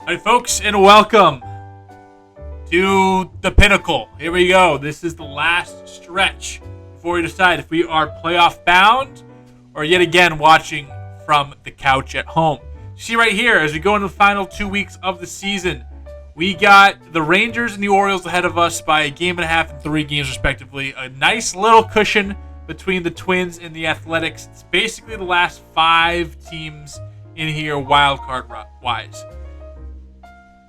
Hi, folks, and welcome to the pinnacle. Here we go. This is the last stretch before we decide if we are playoff bound or yet again watching from the couch at home. See right here, as we go into the final 2 weeks of the season, we got the Rangers and the Orioles ahead of us by a game and a half and 3 games respectively. A nice little cushion between the Twins and the Athletics. It's basically the last 5 teams in here wild card wise.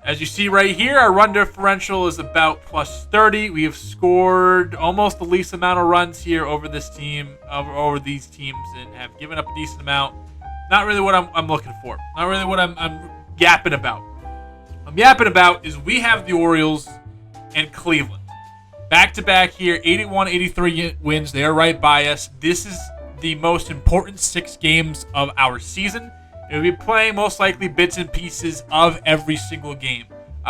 As you see right here, our run differential is about plus 30. We have scored almost the least amount of runs here over this team, over these teams, and have given up a decent amount. Not really what I'm looking for. Not really what I'm yapping about. What I'm yapping about is we have the Orioles and Cleveland. Back-to-back here, 81-83 wins. They are right by us. This is the most important 6 games of our season. We'll be playing most likely bits and pieces of every single game.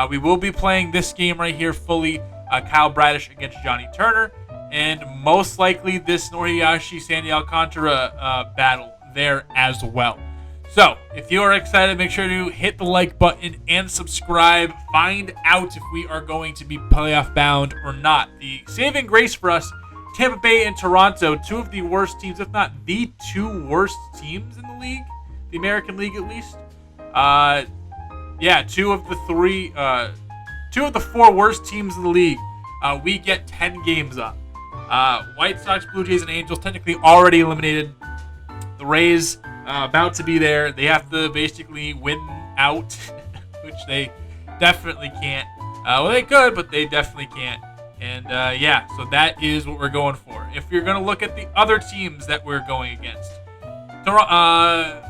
We will be playing this game right here fully, Kyle Bradish against Johnny Turner, and most likely this Noriyashi Sandy Alcantara battle there as well. So, if you are excited, make sure to hit the like button and subscribe. Find out if we are going to be playoff bound or not. The saving grace for us, Tampa Bay and Toronto, 2 of the worst teams, if not the 2 worst teams in the league. The American League, at least. 2 of the 4 worst teams in the league. We get 10 games up. White Sox, Blue Jays, and Angels technically already eliminated. The Rays about to be there. They have to basically win out, which they definitely can't. Well, they could, but they definitely can't. And so that is what we're going for. If you're going to look at the other teams that we're going against.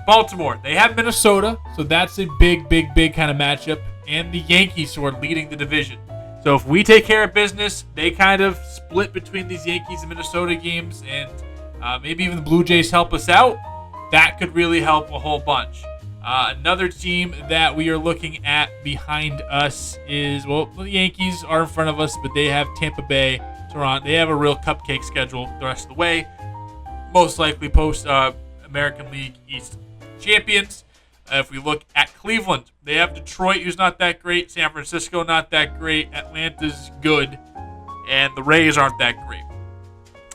Baltimore, they have Minnesota, so that's a big kind of matchup, and the Yankees, who are leading the division. So if we take care of business, they kind of split between these Yankees and Minnesota games, and maybe even the Blue Jays help us out. That could really help a whole bunch. Another team that we are looking at behind us is, well, the Yankees are in front of us, but they have Tampa Bay, Toronto. They have a real cupcake schedule the rest of the way. Most likely post American League East champions. If we look at Cleveland, they have Detroit, who's not that great. San Francisco, not that great. Atlanta's good. And the Rays aren't that great.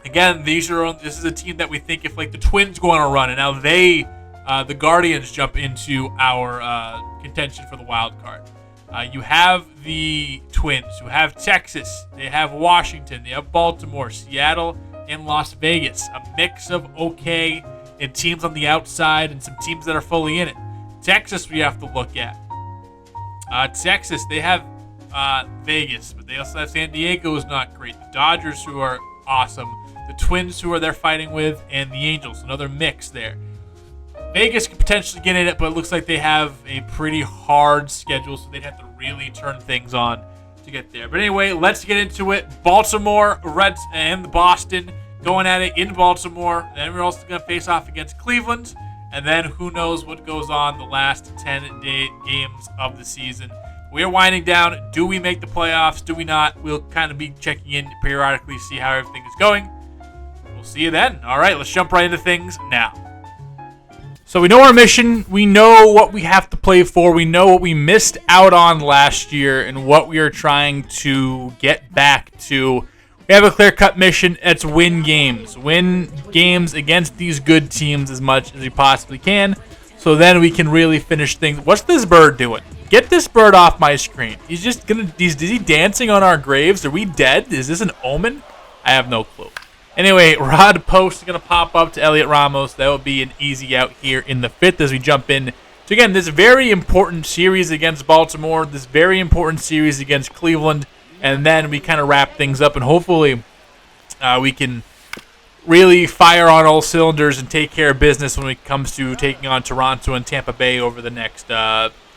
Again, this is a team that we think if like the Twins go on a run, and now the Guardians jump into our contention for the wild card. You have the Twins, who have Texas. They have Washington. They have Baltimore, Seattle, and Las Vegas. A mix of okay and teams on the outside and some teams that are fully in it. Texas, we have to look at. Texas, they have Vegas, but they also have San Diego, who's not great. The Dodgers, who are awesome. The Twins, who are they're fighting with, and the Angels. Another mix there. Vegas could potentially get in it, but it looks like they have a pretty hard schedule, so they'd have to really turn things on to get there. But anyway, let's get into it. Baltimore Reds and Boston going at it in Baltimore. Then we're also going to face off against Cleveland. And then who knows what goes on the last 10 games of the season. We are winding down. Do we make the playoffs? Do we not? We'll kind of be checking in periodically, see how everything is going. We'll see you then. All right, let's jump right into things now. So we know our mission. We know what we have to play for. We know what we missed out on last year and what we are trying to get back to. We have a clear-cut mission. It's win games. Win games against these good teams as much as we possibly can, so then we can really finish things. What's this bird doing? Get this bird off my screen. Is he dancing on our graves? Are we dead? Is this an omen? I have no clue. Anyway, Rod Post is going to pop up to Elliot Ramos. That will be an easy out here in the 5th as we jump in to, again, this very important series against Baltimore, this very important series against Cleveland. And then we kind of wrap things up, and hopefully we can really fire on all cylinders and take care of business when it comes to taking on Toronto and Tampa Bay over the next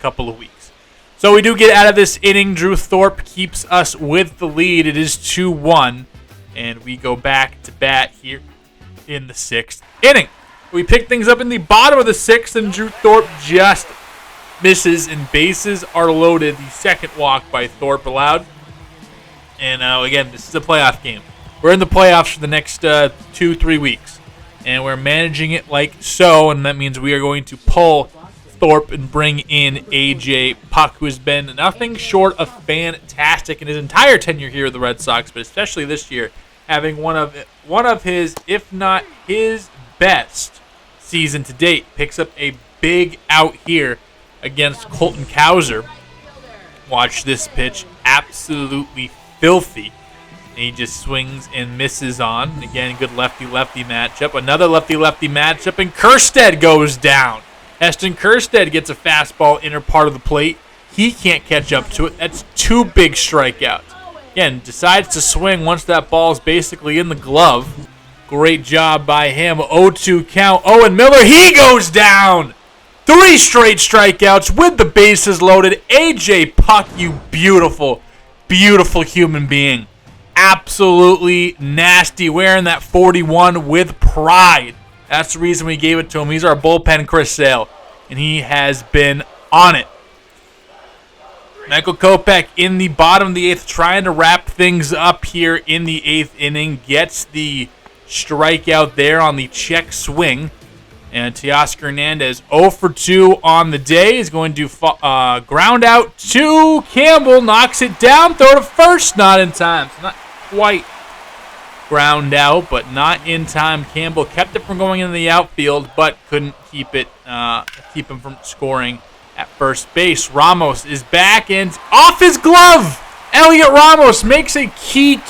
couple of weeks. So we do get out of this inning. Drew Thorpe keeps us with the lead. It is 2-1, and we go back to bat here in the 6th inning. We pick things up in the bottom of the 6th, and Drew Thorpe just misses, and bases are loaded. The second walk by Thorpe allowed. And again, this is a playoff game. We're in the playoffs for the next 2-3 weeks. And we're managing it like so. And that means we are going to pull Thorpe and bring in A.J. Puck, who has been nothing short of fantastic in his entire tenure here with the Red Sox, but especially this year, having one of his, if not his best season to date. Picks up a big out here against Colton Cowser. Watch this pitch, absolutely filthy. And he just swings and misses on. Again, good lefty-lefty matchup. Another lefty-lefty matchup, and Kjerstad goes down. Heston Kjerstad gets a fastball inner part of the plate. He can't catch up to it. That's 2 big strikeouts. Again, decides to swing once that ball's basically in the glove. Great job by him. 0-2 count. Owen Miller, he goes down. 3 straight strikeouts with the bases loaded. A.J. Puck, you beautiful, beautiful human being. Absolutely nasty, wearing that 41 with pride. That's the reason we gave it to him. He's our bullpen Chris Sale, and he has been on it. Michael Kopech in the bottom of the 8th, trying to wrap things up here in the 8th inning. Gets the strikeout there on the check swing. And Teoscar Hernandez 0 for 2 on the day. Is going to ground out to Campbell. Knocks it down. Throw to first. Not in time. It's not quite ground out, but not in time. Campbell kept it from going into the outfield, but couldn't keep him from scoring at first base. Ramos is back and off his glove. Elliot Ramos makes a key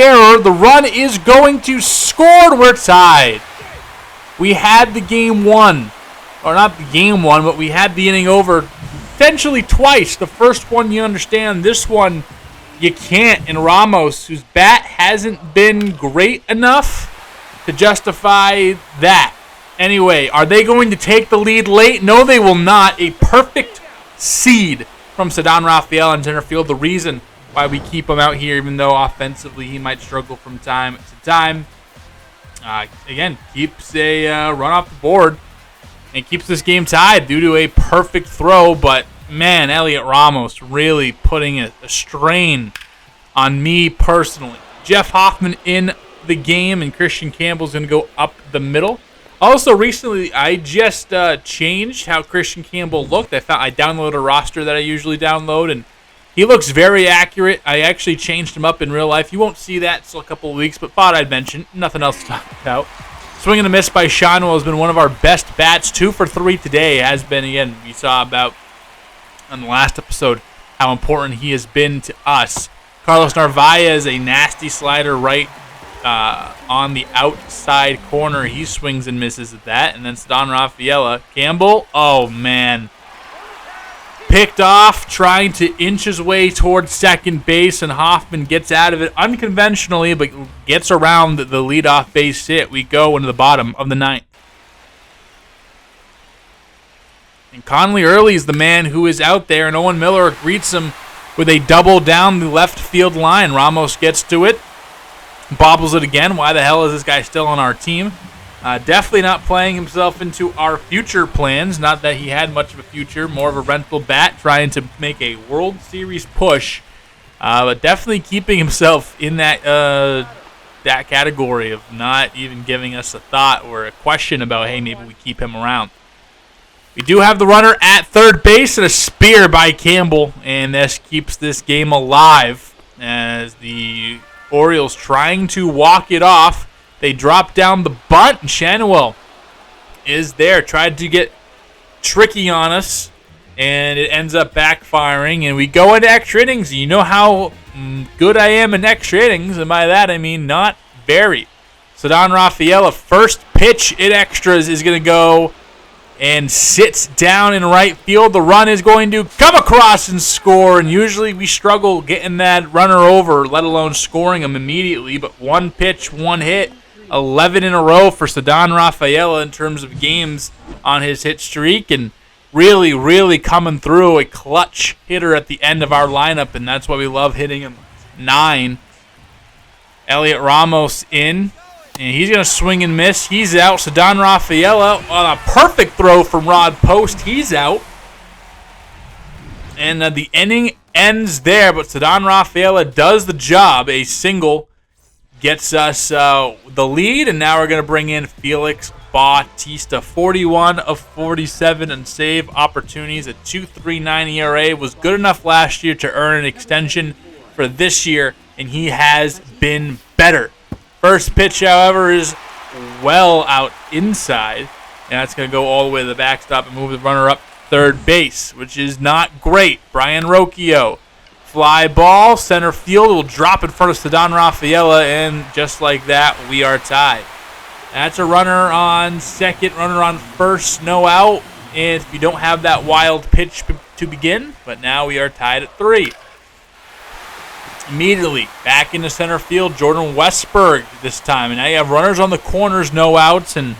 error. The run is going to score, and we're tied. We had the game won. Or not the game won, but we had the inning over potentially twice. The first one you understand. This one you can't. And Ramos, whose bat hasn't been great enough to justify that. Anyway, are they going to take the lead late? No, they will not. A perfect seed from Ceddanne Rafael in center field. The reason why we keep him out here, even though offensively he might struggle from time to time. Again, keeps a run off the board and keeps this game tied due to a perfect throw. But, man, Elliot Ramos really putting a strain on me personally. Jeff Hoffman in the game, and Christian Campbell's going to go up the middle. Also, recently, I just changed how Christian Campbell looked. I downloaded a roster that I usually download, and he looks very accurate. I actually changed him up in real life. You won't see that until a couple of weeks, but thought I'd mention. Nothing else to talk about. Swing and a miss by Shonwell has been one of our best bats. 2 for 3 today has been, again, we saw about on the last episode how important he has been to us. Carlos Narvaez, a nasty slider right on the outside corner. He swings and misses at that. And then Ceddanne Rafaela. Campbell, oh, man. Picked off, trying to inch his way towards second base, and Hoffman gets out of it unconventionally, but gets around the leadoff base hit. We go into the bottom of the 9th. And Conley Early is the man who is out there, and Owen Miller greets him with a double down the left field line. Ramos gets to it, bobbles it again. Why the hell is this guy still on our team? Definitely not playing himself into our future plans. Not that he had much of a future, more of a rental bat trying to make a World Series push. But definitely keeping himself in that category of not even giving us a thought or a question about, hey, maybe we keep him around. We do have the runner at third base and a spear by Campbell, and this keeps this game alive as the Orioles trying to walk it off. They drop down the bunt, and Shonwell is there. Tried to get tricky on us, and it ends up backfiring. And we go into extra innings. You know how good I am in extra innings, and by that I mean not very. Ceddanne Rafaela, first pitch in extras is going to go and sits down in right field. The run is going to come across and score, and usually we struggle getting that runner over, let alone scoring him immediately. But one pitch, one hit. 11 in a row for Ceddanne Rafaela in terms of games on his hit streak, and really, really coming through, a clutch hitter at the end of our lineup, and that's why we love hitting him. 9. Elliot Ramos in, and he's going to swing and miss. He's out. Ceddanne Rafaela on a perfect throw from Rod Post. He's out. And the inning ends there, but Ceddanne Rafaela does the job. A single gets us the lead, and now we're going to bring in Felix Bautista. 41 of 47 and save opportunities. A 2.39 ERA was good enough last year to earn an extension for this year, and he has been better. First pitch, however, is well out inside, and that's going to go all the way to the backstop and move the runner up third base, which is not great. Brian Rocchio. Fly ball, center field will drop in front of Ceddanne Rafaela, and just like that, we are tied. That's a runner on second, runner on first, no out, and if you don't have that wild pitch to begin, but now we are tied at 3. Immediately, back into center field, Jordan Westberg this time, and now you have runners on the corners, no outs, and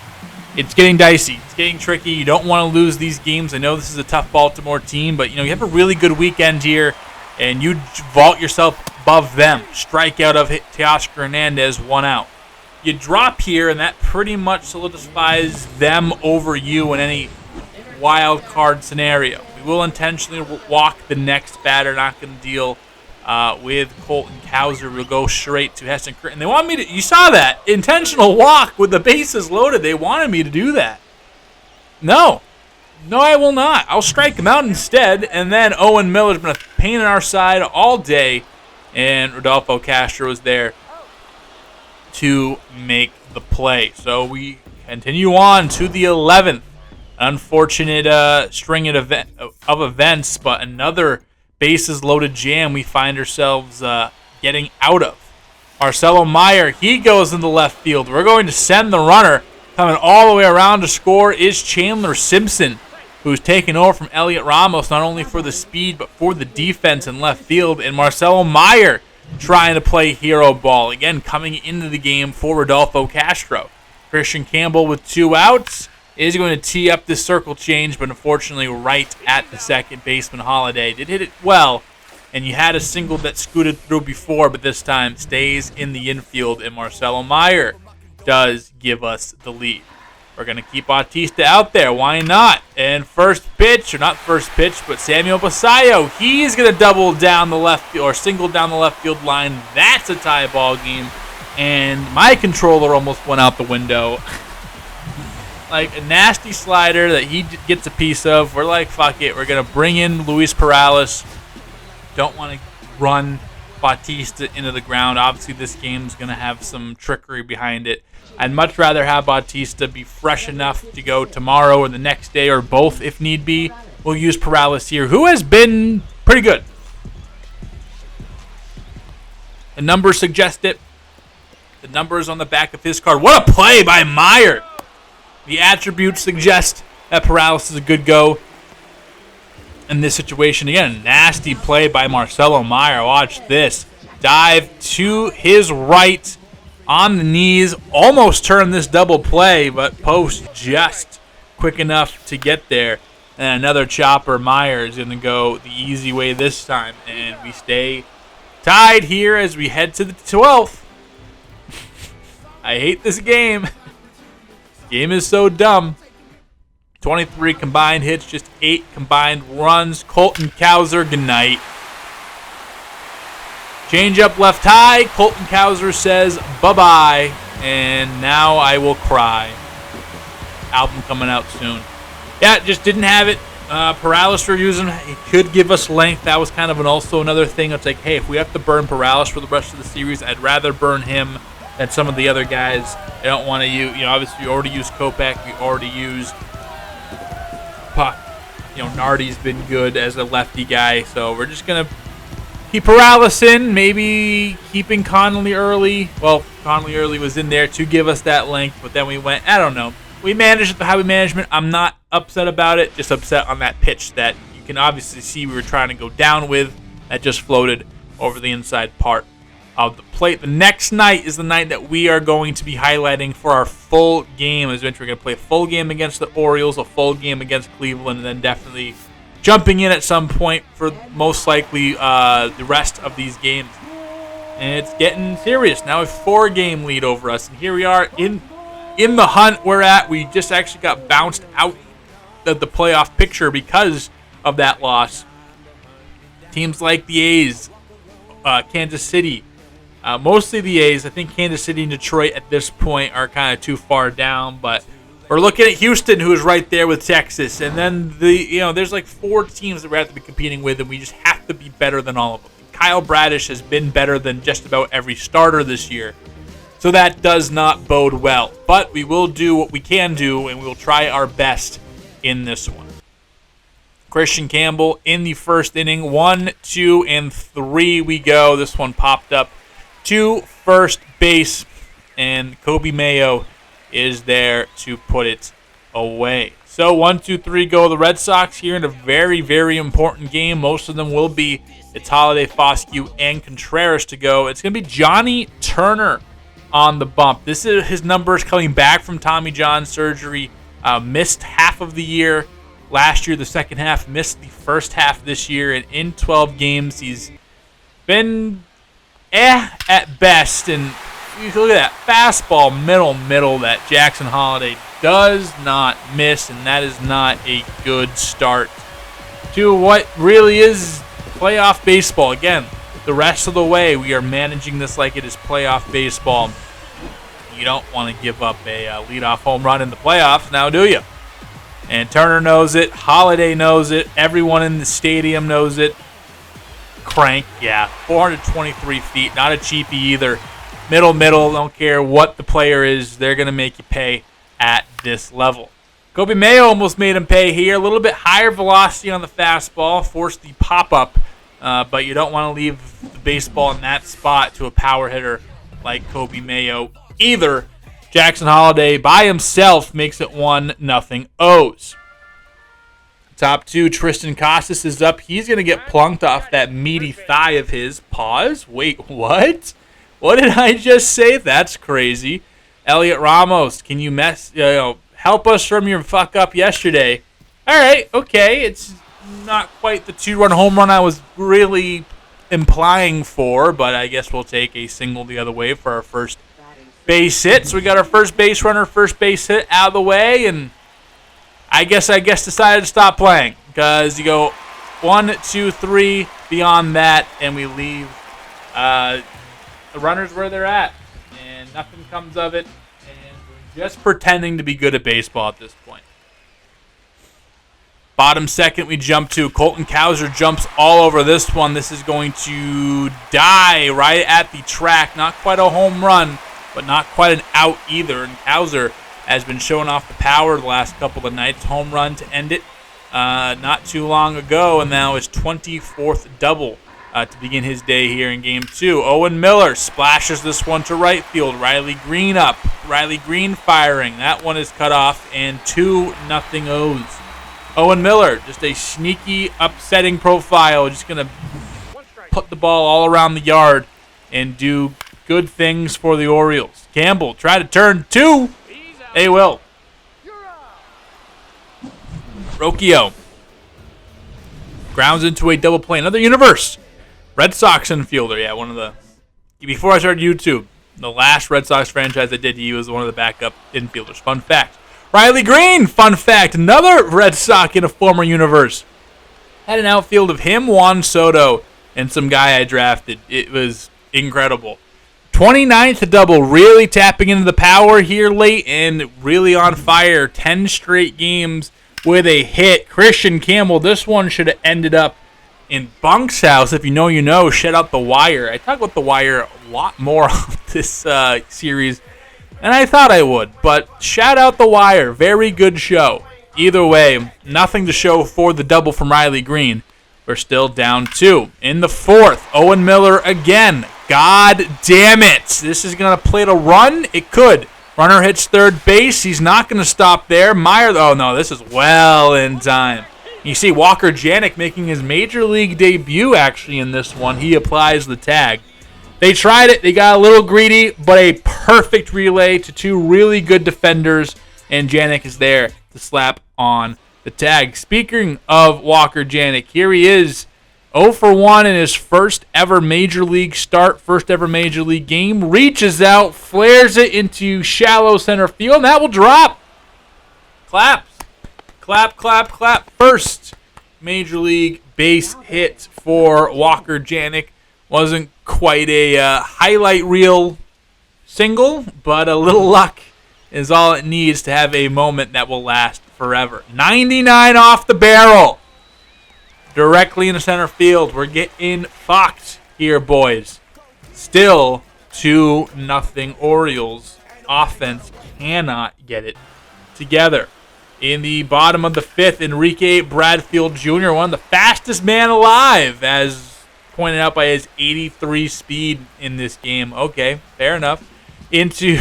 it's getting dicey. It's getting tricky. You don't want to lose these games. I know this is a tough Baltimore team, but you have a really good weekend here, and you vault yourself above them. Strikeout of Teoscar Hernandez, 1 out. You drop here, and that pretty much solidifies them over you in any wild card scenario. We will intentionally walk the next batter, not going to deal with Colton Cowser. We'll go straight to Heston Kurt. And they want me to, you saw that, intentional walk with the bases loaded. They wanted me to do that. No, I will not. I'll strike him out instead, and then Owen Miller's been a pain in our side all day, and Rodolfo Castro is there to make the play. So we continue on to the 11th. Unfortunate string of events, but another bases-loaded jam we find ourselves getting out of. Marcelo Meyer, he goes into left field. We're going to send the runner. Coming all the way around to score is Chandler Simpson, who's taken over from Elliot Ramos, not only for the speed, but for the defense in left field. And Marcelo Meyer trying to play hero ball. Again, coming into the game for Rodolfo Castro. Christian Campbell with 2 outs is going to tee up this circle change, but unfortunately right at the second baseman. Holiday did hit it well, and you had a single that scooted through before, but this time stays in the infield, and Marcelo Meyer does give us the lead. We're going to keep Bautista out there. Why not? And first pitch, or not first pitch, but Samuel Basayo, he's going to double down the left field, or single down the left field line. That's a tie ball game, and my controller almost went out the window. Like a nasty slider that he gets a piece of. We're like, fuck it. We're going to bring in Luis Perales. Don't want to run Bautista into the ground. Obviously, this game's going to have some trickery behind it. I'd much rather have Bautista be fresh enough to go tomorrow or the next day or both if need be. We'll use Perales here, who has been pretty good. The numbers suggest it. The numbers on the back of his card. What a play by Meyer. The attributes suggest that Perales is a good go in this situation. Again, nasty play by Marcelo Meyer. Watch this. Dive to his right on the knees. Almost turned this double play, but Post just quick enough to get there. And another chopper. Meyer is going to go the easy way this time. And we stay tied here as we head to the 12th. I hate this game. This game is so dumb. 23 combined hits, just 8 combined runs. Colton Cowser, good night. Change up left high. Colton Cowser says bye-bye. And now I will cry. Album coming out soon. Yeah, just didn't have it. Perales we're using. It could give us length. That was kind of also another thing. It's like, hey, if we have to burn Perales for the rest of the series, I'd rather burn him than some of the other guys. I don't want to use, obviously we already used Kopech. We already used Puck. Nardi's been good as a lefty guy. So we're just going to keep Perales in, maybe keeping Connolly early. Well, Connolly early was in there to give us that length, but then we went, I don't know. We managed with the highway management. I'm not upset about it, just upset on that pitch that you can obviously see we were trying to go down with. That just floated over the inside part of the plate. The next night is the night that we are going to be highlighting for our full game. As we're going to play a full game against the Orioles, a full game against Cleveland, and then definitely jumping in at some point for most likely the rest of these games. And it's getting serious. Now a 4-game lead over us, and here we are in the hunt we're at. We just actually got bounced out of the playoff picture because of that loss. Teams like the A's, Kansas City, Mostly the A's. I think Kansas City and Detroit at this point are kind of too far down, but we're looking at Houston, who is right there with Texas, and then there's like 4 teams that we have to be competing with, and we just have to be better than all of them. Kyle Bradish has been better than just about every starter this year, so that does not bode well. But we will do what we can do, and we will try our best in this one. Christian Campbell in the first inning, 1, 2, and 3 we go. This one popped up to first base, and Kobe Mayo is there to put it away. So 1, 2, 3 go the Red Sox here in a very, very important game. Most of them will be. It's Holiday, Foscue, and Contreras to go. It's going to be Johnny Turner on the bump. This is his numbers coming back from Tommy John surgery. Missed half of the year last year, the second half. Missed the first half this year. And in 12 games, he's been at best. And you look at that fastball middle that Jackson Holiday does not miss. And that is not a good start to what really is playoff baseball. Again, the rest of the way, we are managing this like it is playoff baseball. You don't want to give up a leadoff home run in the playoffs, now do you? And Turner knows it. Holiday knows it. Everyone in the stadium knows it. Crank, yeah. 423 feet, not a cheapie either. Middle, don't care what the player is. They're going to make you pay at this level. Kobe Mayo almost made him pay here. A little bit higher velocity on the fastball. Forced the pop-up. But you don't want to leave the baseball in that spot to a power hitter like Kobe Mayo either. Jackson Holiday by himself makes it 1-0 O's. Top 2, Tristan Casas is up. He's going to get plunked off that meaty thigh of his. Pause. Wait, what? What did I just say? That's crazy. Elliot Ramos, can you help us from your fuck up yesterday? All right, okay. It's not quite the 2-run home run I was really implying for, but I guess we'll take a single the other way for our first base hit. So we got our first base runner, first base hit out of the way, and I guess decided to stop playing because you go 1, 2, 3 beyond that, and we leave the runners where they're at, and nothing comes of it, and we're just pretending to be good at baseball at this point. Bottom second we jump to. Colton Cowser jumps all over this one. This is going to die right at the track. Not quite a home run, but not quite an out either. And Cowser has been showing off the power the last couple of nights. Home run to end it not too long ago, and now his 24th double to begin his day here in Game 2. Owen Miller splashes this one to right field. Riley Green up. Riley Green firing. That one is cut off, and 2-0 O's. Owen Miller, just a sneaky, upsetting profile. Just going to put the ball all around the yard and do good things for the Orioles. Campbell try to turn 2. They will. Rocchio grounds into a double play. Another universe. Red Sox infielder. Yeah, one of the... Before I started YouTube, the last Red Sox franchise I did, he was one of the backup infielders. Fun fact. Riley Green, fun fact, another Red Sox in a former universe. Had an outfield of him, Juan Soto, and some guy I drafted. It was incredible. 29th double, really tapping into the power here late and really on fire. 10 straight games with a hit. Christian Campbell, this one should have ended up in Bunk's house. If you know, you know. Shut out The Wire. I talk about The Wire a lot more on this series and I thought I would, but shout out The Wire. Very good show. Either way, nothing to show for the double from Riley Green. We're still down 2. In the 4th, Owen Miller again. God damn it. This is going to play to run? It could. Runner hits third base. He's not going to stop there. Meyer, oh no, this is well in time. You see Walker Janik making his major league debut actually in this one. He applies the tag. They tried it. They got a little greedy, but a perfect relay to 2 really good defenders, and Janik is there to slap on the tag. Speaking of Walker Janik, here he is, 0 for 1 in his first ever major league start, first ever major league game. Reaches out, flares it into shallow center field, and that will drop. Claps. Clap, clap, clap. First major league base hit for Walker Janik. Wasn't quite a highlight reel single, but a little luck is all it needs to have a moment that will last forever. 99 off the barrel. Directly into center field. We're getting fucked here, boys. Still 2-0 Orioles. Offense cannot get it together. In the bottom of the fifth, Enrique Bradfield Jr., one of the fastest man alive, as pointed out by his 83 speed in this game. Okay, fair enough. Into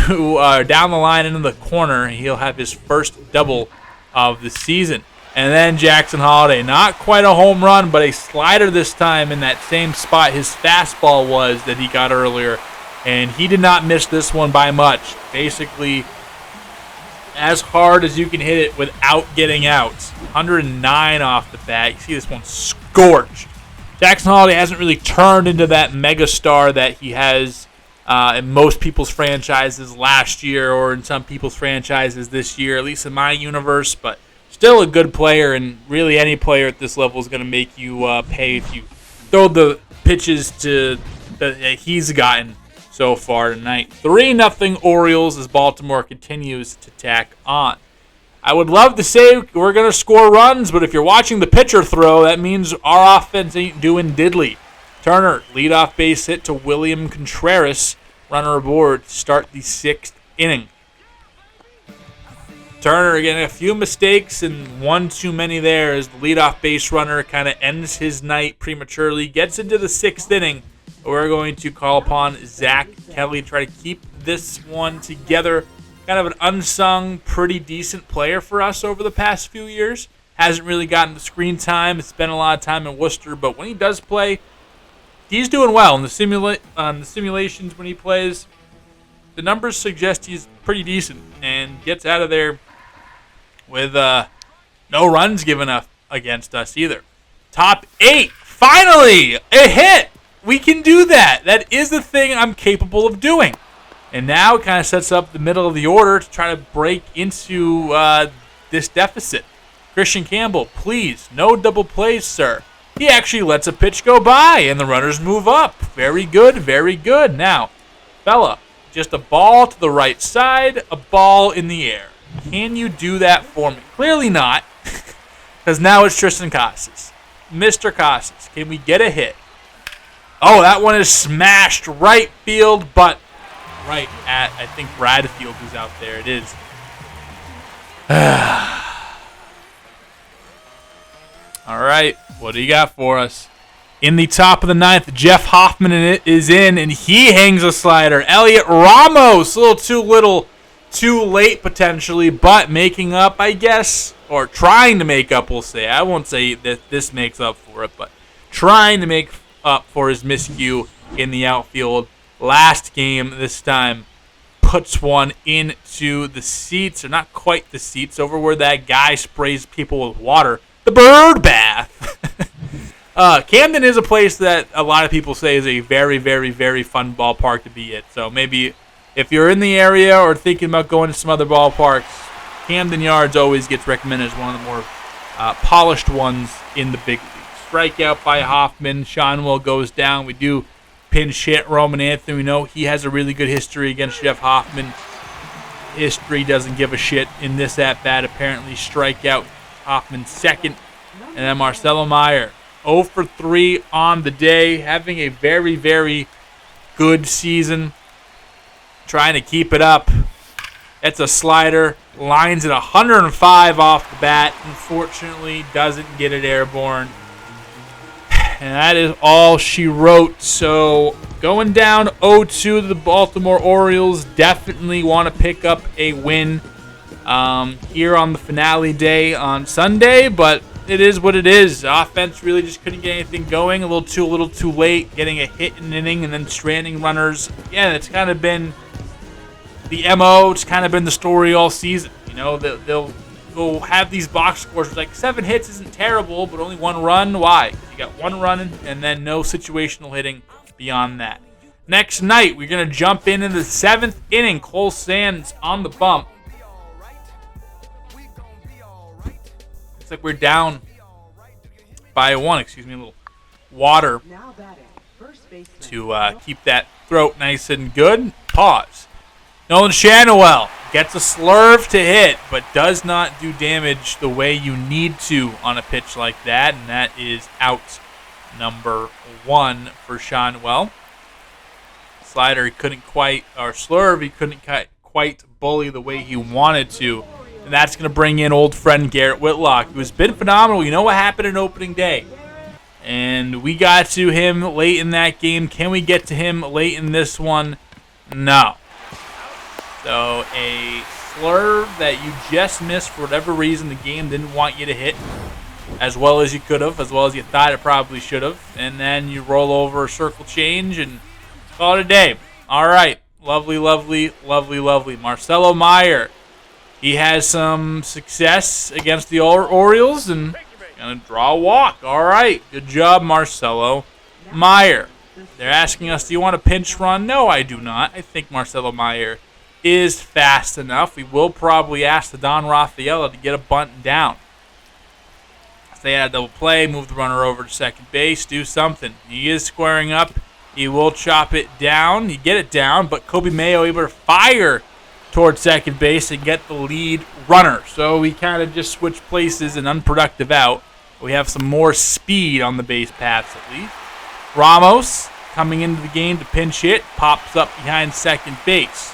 down the line into the corner, he'll have his first double of the season. And then Jackson Holiday, not quite a home run, but a slider this time in that same spot his fastball was that he got earlier. And he did not miss this one by much. Basically, as hard as you can hit it without getting out. 109 off the bat. You see this one scorched. Jackson Holiday hasn't really turned into that megastar that he has in most people's franchises last year or in some people's franchises this year, at least in my universe. But still a good player, and really any player at this level is going to make you pay if you throw the pitches that he's gotten so far tonight. 3-0 Orioles as Baltimore continues to tack on. I would love to say we're going to score runs, but if you're watching the pitcher throw, that means our offense ain't doing diddly. Turner, leadoff base hit to William Contreras. Runner aboard to start the 6th inning. Turner getting a few mistakes and one too many there as the leadoff base runner kind of ends his night prematurely, gets into the 6th inning. We're going to call upon Zach Kelly to try to keep this one together. Kind of an unsung, pretty decent player for us over the past few years. Hasn't really gotten the screen time. It's spent a lot of time in Worcester, but when he does play, he's doing well. In the simulations when he plays, the numbers suggest he's pretty decent and gets out of there with no runs given up against us either. Top 8, finally, a hit. We can do that. That is the thing I'm capable of doing. And now it kind of sets up the middle of the order to try to break into this deficit. Christian Campbell, please, no double plays, sir. He actually lets a pitch go by, and the runners move up. Very good, very good. Now, fella, just a ball to the right side, a ball in the air. Can you do that for me? Clearly not, because now it's Tristan Casas. Mr. Casas, can we get a hit? Oh, that one is smashed right field, but right at, I think, Bradfield who's out there. It is. All right, what do you got for us? In the top of the 9th, Jeff Hoffman is in, and he hangs a slider. Elliot Ramos, a little too late potentially, but making up, I guess, or trying to make up, we'll say. I won't say that this makes up for it, but trying to make up for his miscue in the outfield. Last game, this time, puts one into the seats, or not quite the seats, over where that guy sprays people with water. The bird bath. Camden is a place that a lot of people say is a very, very, very fun ballpark to be at. So maybe if you're in the area or thinking about going to some other ballparks, Camden Yards always gets recommended as one of the more polished ones in the big leagues. Strikeout by Hoffman. Seanwell goes down. We do pinch hit Roman Anthony. We know he has a really good history against Jeff Hoffman. History doesn't give a shit in this at-bat. Apparently strikeout Hoffman second. And then Marcelo Meyer, 0 for 3 on the day, having a very, very good season. Trying to keep it up. It's a slider. Lines at 105 off the bat. Unfortunately, doesn't get it airborne. And that is all she wrote. So going down 0-2, the Baltimore Orioles definitely want to pick up a win here on the finale day on Sunday, but it is what it is. Offense really just couldn't get anything going. A little too late, getting a hit in an inning and then stranding runners. Yeah, it's kind of been the MO. It's kind of been the story all season. You know, they'll have these box scores like 7 hits isn't terrible, but only 1 run. Why? You got 1 run and then no situational hitting beyond that. Next night, we're going to jump into the 7th inning. Cole Sands on the bump. Looks like we're down by 1. Excuse me, a little water. to keep that throat nice and good. Pause. Nolan Schanuel gets a slurve to hit, but does not do damage the way you need to on a pitch like that, and that is out number 1 for Schanuel. Slider, he couldn't quite, or slurve, he couldn't quite bully the way he wanted to, and that's going to bring in old friend Garrett Whitlock, who has been phenomenal. You know what happened in opening day, and we got to him late in that game. Can we get to him late in this one? No. So a slurve that you just missed for whatever reason the game didn't want you to hit as well as you could have, as well as you thought it probably should have, and then you roll over a circle change and call it a day. All right. Lovely, lovely, lovely, lovely. Marcelo Meyer. He has some success against the Orioles and going to draw a walk. All right. Good job, Marcelo Meyer. They're asking us, do you want a pinch run? No, I do not. I think Marcelo Meyer is fast enough. We will probably ask the Don Rafaela to get a bunt down. Stay at a double play, move the runner over to second base, do something. He is squaring up. He will chop it down. He get it down, but Kobe Mayo able to fire towards second base and get the lead runner. So we kind of just switch places and unproductive out. We have some more speed on the base paths at least. Ramos coming into the game to pinch hit, pops up behind second base.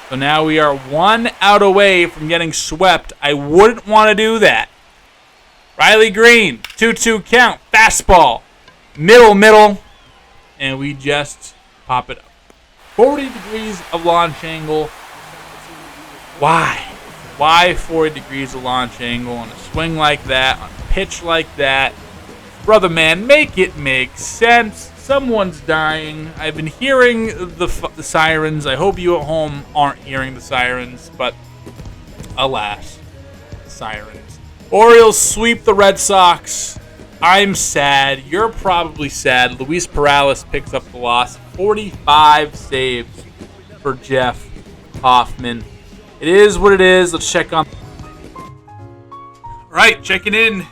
So now we are 1 out away from getting swept. I wouldn't want to do that. Riley Green, 2-2 count, fastball, middle, and we just pop it up. 40 degrees of launch angle. Why? Why 40 degrees of launch angle on a swing like that, on a pitch like that? Brother man, make it make sense. Someone's dying. I've been hearing the sirens. I hope you at home aren't hearing the sirens, but alas, sirens. Orioles sweep the Red Sox. I'm sad. You're probably sad. Luis Perales picks up the loss. 45 saves for Jeff Hoffman. It is what it is. Let's check on. All right, checking in.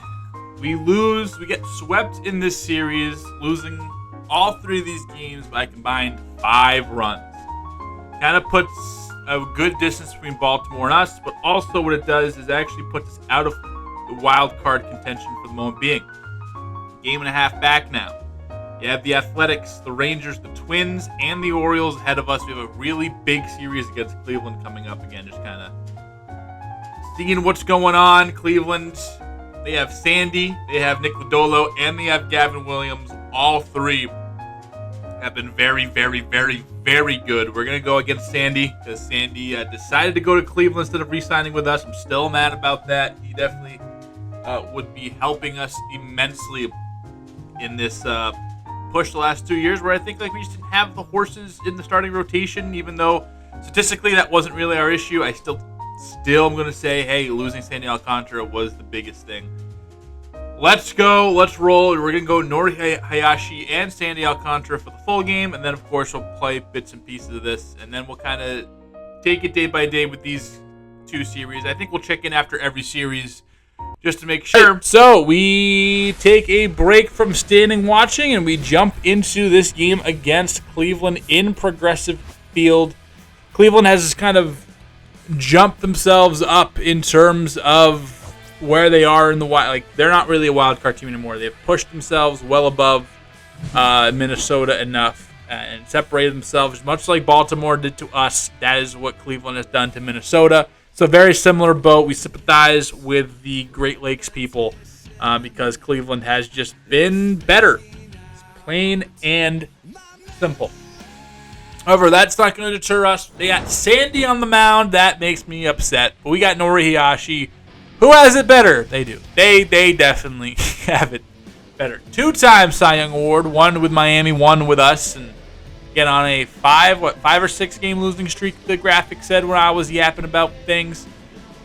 We lose. We get swept in this series, losing all 3 of these games by a combined 5 runs. Kind of puts a good distance between Baltimore and us, but also what it does is actually puts us out of the wild card contention for the moment being. Game and a half back now. You have the Athletics, the Rangers, the Twins, and the Orioles ahead of us. We have a really big series against Cleveland coming up again. Just kind of seeing what's going on. Cleveland, they have Sandy, they have Nick Lodolo, and they have Gavin Williams. All 3 have been very, very, very, very good. We're going to go against Sandy because Sandy decided to go to Cleveland instead of re-signing with us. I'm still mad about that. He definitely would be helping us immensely in this push the last 2 years where I think we just didn't have the horses in the starting rotation, even though statistically that wasn't really our issue. I still am going to say, hey, losing Sandy Alcantara was the biggest thing. Let's go. Let's roll. We're going to go Nori Hayashi and Sandy Alcantara for the full game, and then, of course, we'll play bits and pieces of this, and then we'll kind of take it day by day with these 2 series. I think we'll check in after every series just to make sure. So we take a break from standing watching, and we jump into this game against Cleveland in Progressive Field. Cleveland has kind of jumped themselves up in terms of where they are in the wild. They're not really a wild card team anymore. They've pushed themselves well above Minnesota enough and separated themselves, much like Baltimore did to us. That is what Cleveland has done to Minnesota. So very similar boat. We sympathize with the Great Lakes people because Cleveland has just been better. It's plain and simple. However, that's not going to deter us. They got Sandy on the mound. That makes me upset. But we got Nori Hayashi. Who has it better? They do. They definitely have it better. 2-time Cy Young Award, 1 with Miami, 1 with us, and get on a 5 or 6 game losing streak, the graphic said when I was yapping about things.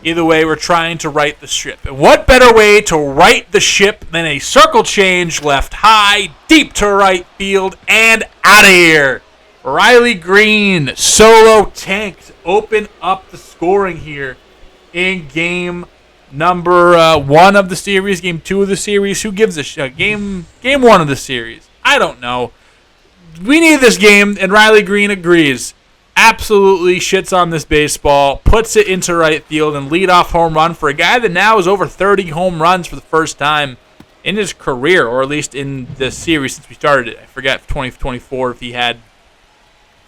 Either way, we're trying to right the ship. And what better way to right the ship than a circle change left high, deep to right field, and out of here. Riley Green, solo tanked, open up the scoring here in game number 1 of the series, game 2 of the series. Who gives a shit? Game 1 of the series. I don't know. we need this game, and Riley Green agrees. Absolutely shits on this baseball, puts it into right field, and leadoff home run for a guy that now is over 30 home runs for the first time in his career, or at least in the series since we started it. I forget 2024 if he had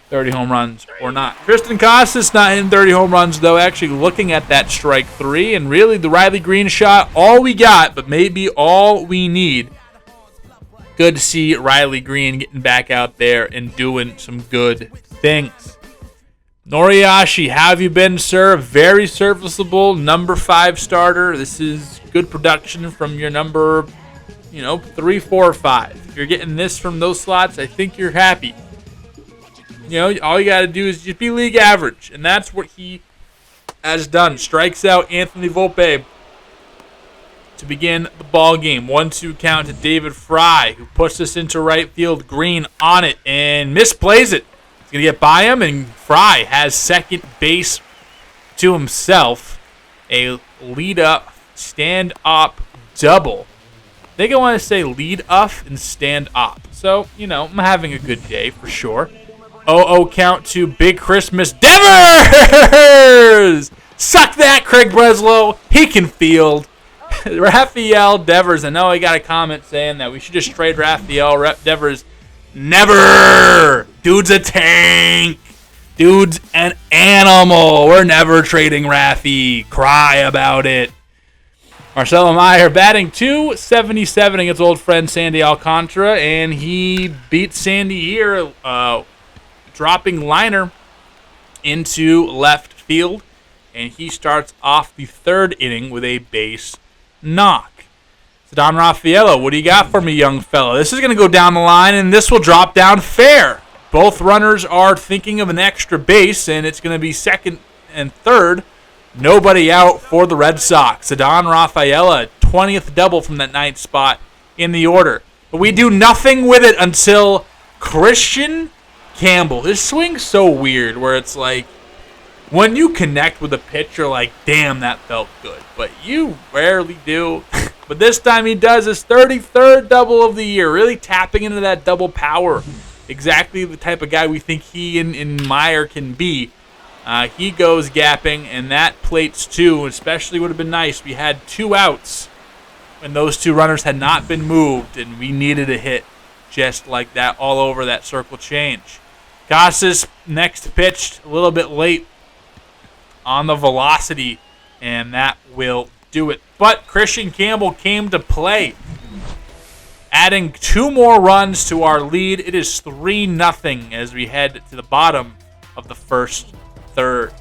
30 home runs or not. Tristan Casas not hitting 30 home runs, though, actually looking at that strike three, and really the Riley Green shot, all we got, but maybe all we need. Good to see Riley Green getting back out there and doing some good things. Noriyashi, how have you been, sir? Very serviceable, number 5 starter. This is good production from your number, 3, 4, or 5. If you're getting this from those slots, I think you're happy. All you got to do is just be league average, and that's what he has done. Strikes out Anthony Volpe to begin the ball game. 1-2 count to David Fry, who puts this into right field. Green on it and misplays it. He's going to get by him, and Fry has second base to himself. A lead-up, stand-up double. I think I want to say lead-up and stand-up. So, I'm having a good day for sure. 0-0 count to Big Christmas Devers! Suck that, Craig Breslow. He can field. Rafael Devers. I know I got a comment saying that we should just trade Rafael Devers. Never! Dude's a tank. Dude's an animal. We're never trading Rafi. Cry about it. Marcelo Meyer batting .277 against old friend Sandy Alcantara, and he beat Sandy here, dropping liner into left field, and he starts off the third inning with a base knock. So Don Raffaello, what do you got for me, young fella? This is going to go down the line, and this will drop down fair. Both runners are thinking of an extra base, and it's going to be second and third. Nobody out for the Red Sox. Don Raffaello, 20th double from that 9th spot in the order. But we do nothing with it until Christian Campbell. His swing's so weird where it's like, when you connect with a pitch, you're like, damn, that felt good. But you rarely do. But this time he does his 33rd double of the year, really tapping into that double power. Exactly the type of guy we think he and Meyer can be. He goes gapping, and that plates 2, especially would have been nice. We had 2 outs when those 2 runners had not been moved, and we needed a hit just like that all over that circle change. Casas next pitched a little bit late on the velocity, and that will do it. But Christian Campbell came to play, adding 2 more runs to our lead. It is 3-0 as we head to the bottom of the first third.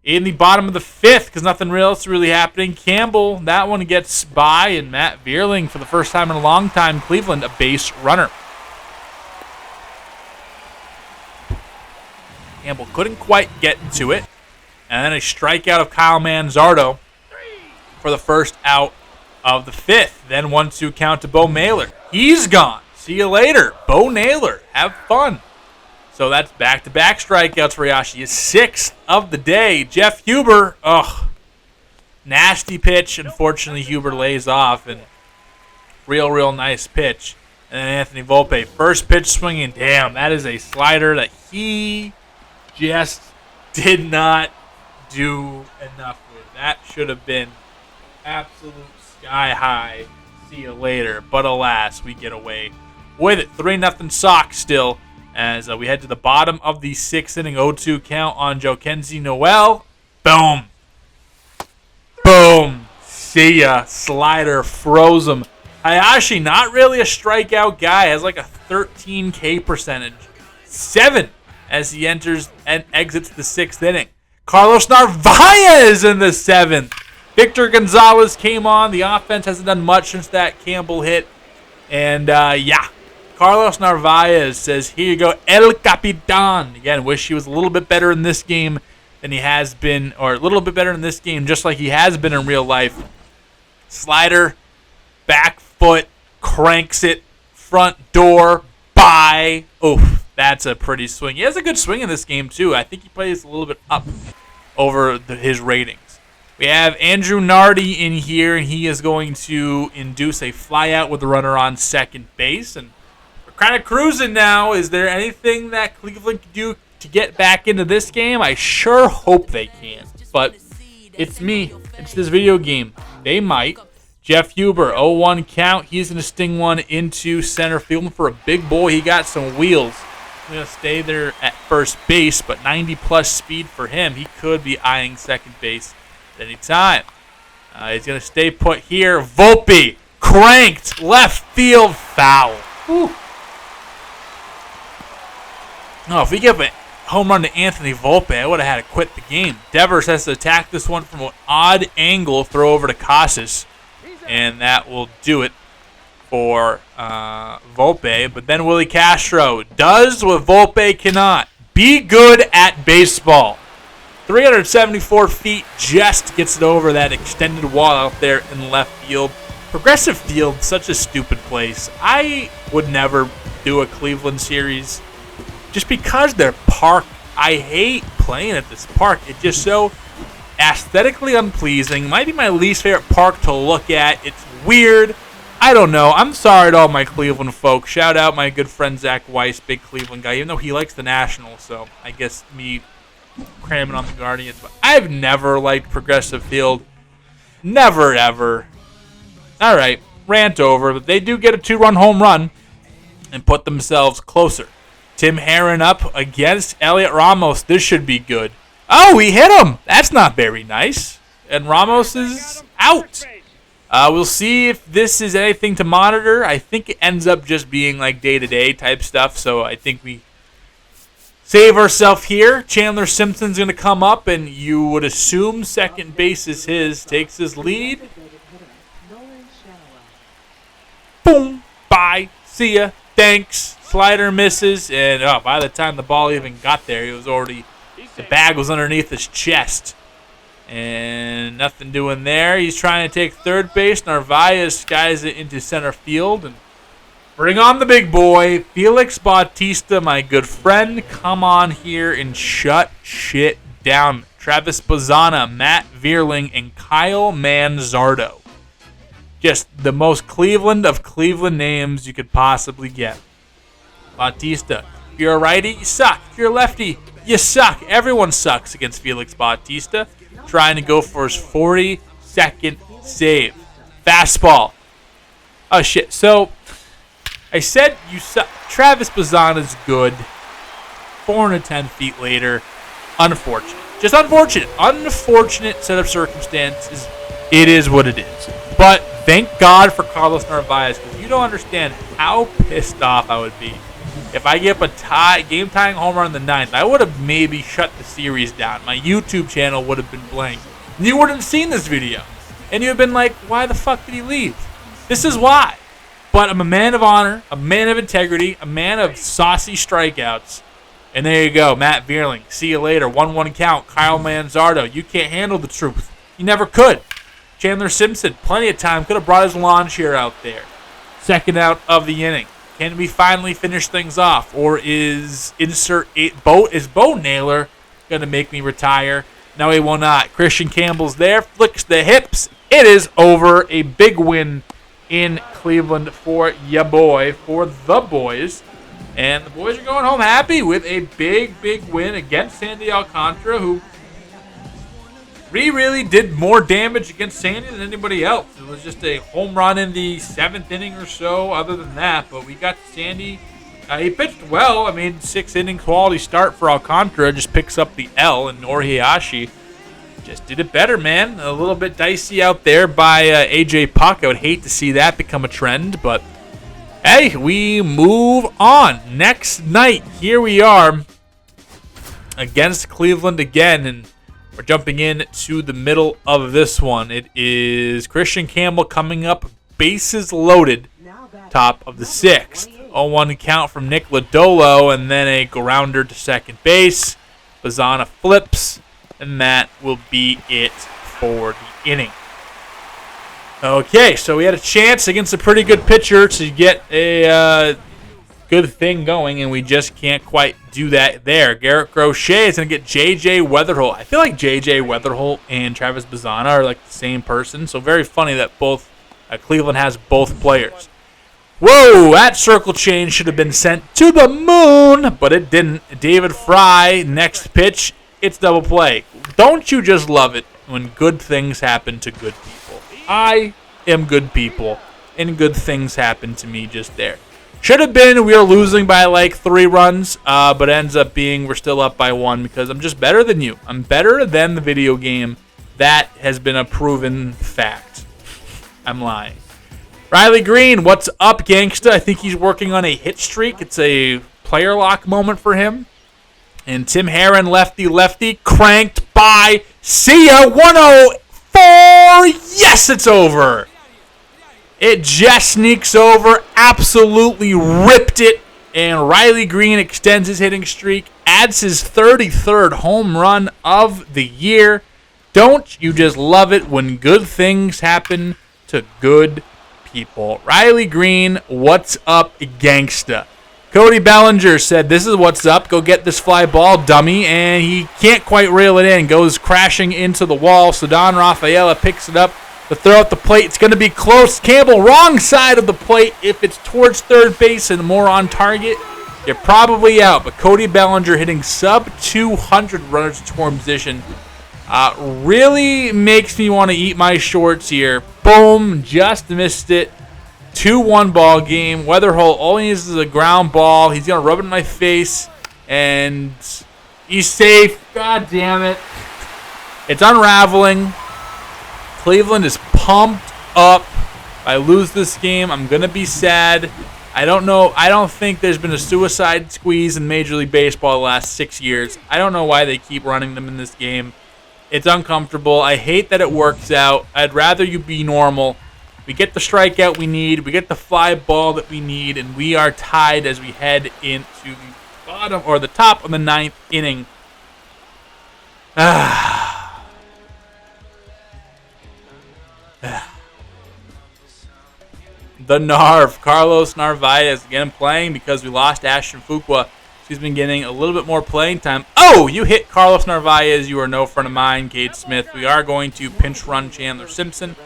In the bottom of the 5th, because nothing else really happening, Campbell, that one gets by, and Matt Vierling, for the first time in a long time, Cleveland, a base runner. Campbell couldn't quite get to it. And then a strikeout of Kyle Manzardo for the first out of the 5th. Then 1-2 count to Bo Naylor. He's gone. See you later, Bo Naylor. Have fun. So that's back-to-back strikeouts for Yashi. His 6th of the day. Jeff Huber, nasty pitch. Unfortunately, Huber lays off. And real nice pitch. And then Anthony Volpe, first pitch swinging. Damn, that is a slider that he just did not do enough with. That should have been absolute sky high. See you later. But alas, we get away with it. 3-0 Sox still as we head to the bottom of the 6th inning. 0-2 count on Jokenzie Noel. Boom. Boom. See ya. Slider froze him. Hayashi, not really a strikeout guy. Has like a 13K percentage. 7 as he enters and exits the 6th inning. Carlos Narvaez in the 7th. Victor Gonzalez came on. The offense hasn't done much since that Campbell hit. And, Carlos Narvaez says, here you go, El Capitan. Again, wish he was a little bit better in this game than he has been, or a little bit better in this game just like he has been in real life. Slider, back foot, cranks it, front door, bye. Oof, that's a pretty swing. He has a good swing in this game, too. I think he plays a little bit up over his ratings. We have Andrew Nardi in here, and he is going to induce a flyout with the runner on second base. And for kind of cruising now. Is there anything that Cleveland can do to get back into this game? I sure hope they can. But it's me. It's this video game. They might. Jeff Huber, 0-1 count. He's going to sting one into center field for a big boy. He got some wheels. He's going to stay there at first base, but 90-plus speed for him. He could be eyeing second base at any time. He's going to stay put here. Volpe cranked left field foul. Whew. Oh, if we give a home run to Anthony Volpe, I would have had to quit the game. Devers has to attack this one from an odd angle, throw over to Casas, and that will do it for Volpe. But then Willie Castro does what Volpe cannot. Be good at baseball. 374 feet, just gets it over that extended wall out there in left field. Progressive Field, such a stupid place. I would never do a Cleveland series just because their park. I hate playing at this park. It's just so aesthetically unpleasing. Might be my least favorite park to look at. It's weird. I don't know. I'm sorry to all my Cleveland folks. Shout out my good friend Zach Weiss, big Cleveland guy, even though he likes the Nationals, so I guess me cramming on the Guardians. But I've never liked Progressive Field. Never, ever. All right, rant over. But they do get a 2-run home run and put themselves closer. Tim Herron up against Elliot Ramos. This should be good. Oh, he hit him. That's not very nice. And Ramos is out. We'll see if this is anything to monitor. I think it ends up just being like day-to-day type stuff, so I think we save ourselves here. Chandler Simpson's going to come up, and you would assume second base is his. Takes his lead. Boom. Bye. See ya. Thanks. Slider misses, and by the time the ball even got there, he was already, the bag was underneath his chest. And nothing doing there. He's trying to take third base. Narvaez skies it into center field. And bring on the big boy, Felix Bautista, my good friend. Come on here and shut shit down. Travis Bazzana, Matt Vierling, and Kyle Manzardo. Just the most Cleveland of Cleveland names you could possibly get. Bautista, if you're a righty, you suck. If you're a lefty, you suck. Everyone sucks against Felix Bautista. Trying to go for his 42nd save. Fastball. Oh, shit. So, I said you suck. Travis Bazzana's good. 410 feet later. Unfortunate. Just unfortunate. Unfortunate set of circumstances. It is what it is. But thank God for Carlos Narvaez, because you don't understand how pissed off I would be if I get a game-tying home run in the ninth. I would have maybe shut the series down. My YouTube channel would have been blank. You wouldn't have seen this video. And you would have been like, why the fuck did he leave? This is why. But I'm a man of honor, a man of integrity, a man of saucy strikeouts. And there you go, Matt Vierling. See you later. 1-1 count. Kyle Manzardo. You can't handle the truth. You never could. Chandler Simpson, plenty of time. Could have brought his lawn chair out there. Second out of the inning. Can we finally finish things off? Or is Bo Naylor going to make me retire? No, he will not. Christian Campbell's there. Flicks the hips. It is over. A big win in Cleveland for ya boy, for the boys. And the boys are going home happy with a big, big win against Sandy Alcantara, who really did more damage against Sandy than anybody else. It was just a home run in the 7th inning or so other than that. But we got Sandy. He pitched well. I mean, 6-inning quality start for Alcantara. Just picks up the L. And Norihashi just did it better, man. A little bit dicey out there by A.J. Puck. I would hate to see that become a trend. But, hey, we move on. Next night, here we are against Cleveland again. And we're jumping in to the middle of this one. It is Christian Campbell coming up, bases loaded, top of the 6th. 0-1 count from Nick Lodolo, and then a grounder to second base. Bazzana flips, and that will be it for the inning. Okay, so we had a chance against a pretty good pitcher to get a good thing going, and we just can't quite do that there. Garrett Crochet is going to get J.J. Weatherholt. I feel like J.J. Weatherholt and Travis Bazzana are like the same person, so very funny that both Cleveland has both players. Whoa, that circle change should have been sent to the moon, but it didn't. David Fry, next pitch, it's double play. Don't you just love it when good things happen to good people? I am good people, and good things happen to me just there. Should have been we were losing by like 3 runs, but ends up being we're still up by 1 because I'm just better than you. I'm better than the video game. That has been a proven fact. I'm lying. Riley Green, what's up, gangsta? I think he's working on a hit streak. It's a player lock moment for him. And Tim Herron, lefty, cranked by. See ya, 104. Yes, it's over. It just sneaks over, absolutely ripped it. And Riley Green extends his hitting streak, adds his 33rd home run of the year. Don't you just love it when good things happen to good people? Riley Green, what's up, gangsta? Cody Bellinger said, this is what's up. Go get this fly ball, dummy. And he can't quite reel it in. Goes crashing into the wall. So Don Rafaela picks it up to throw at the plate. It's going to be close. Campbell, wrong side of the plate. If it's towards third base and more on target, you're probably out. But Cody Bellinger hitting sub 200 runners in scoring position really makes me want to eat my shorts here. Boom, just missed it. 2-1 ball game. Weatherholt all he needs is a ground ball. He's going to rub it in my face, and he's safe. God damn it. It's unraveling. Cleveland is pumped up. If I lose this game, I'm going to be sad. I don't know. I don't think there's been a suicide squeeze in Major League Baseball the last 6 years. I don't know why they keep running them in this game. It's uncomfortable. I hate that it works out. I'd rather you be normal. We get the strikeout we need. We get the fly ball that we need. And we are tied as we head into the bottom or the top of the 9th inning. The Narv. Carlos Narvaez again playing because we lost Ashton Fuqua. He's been getting a little bit more playing time. Oh, you hit Carlos Narvaez. You are no friend of mine, Cade Smith. We are going to pinch run Chandler Simpson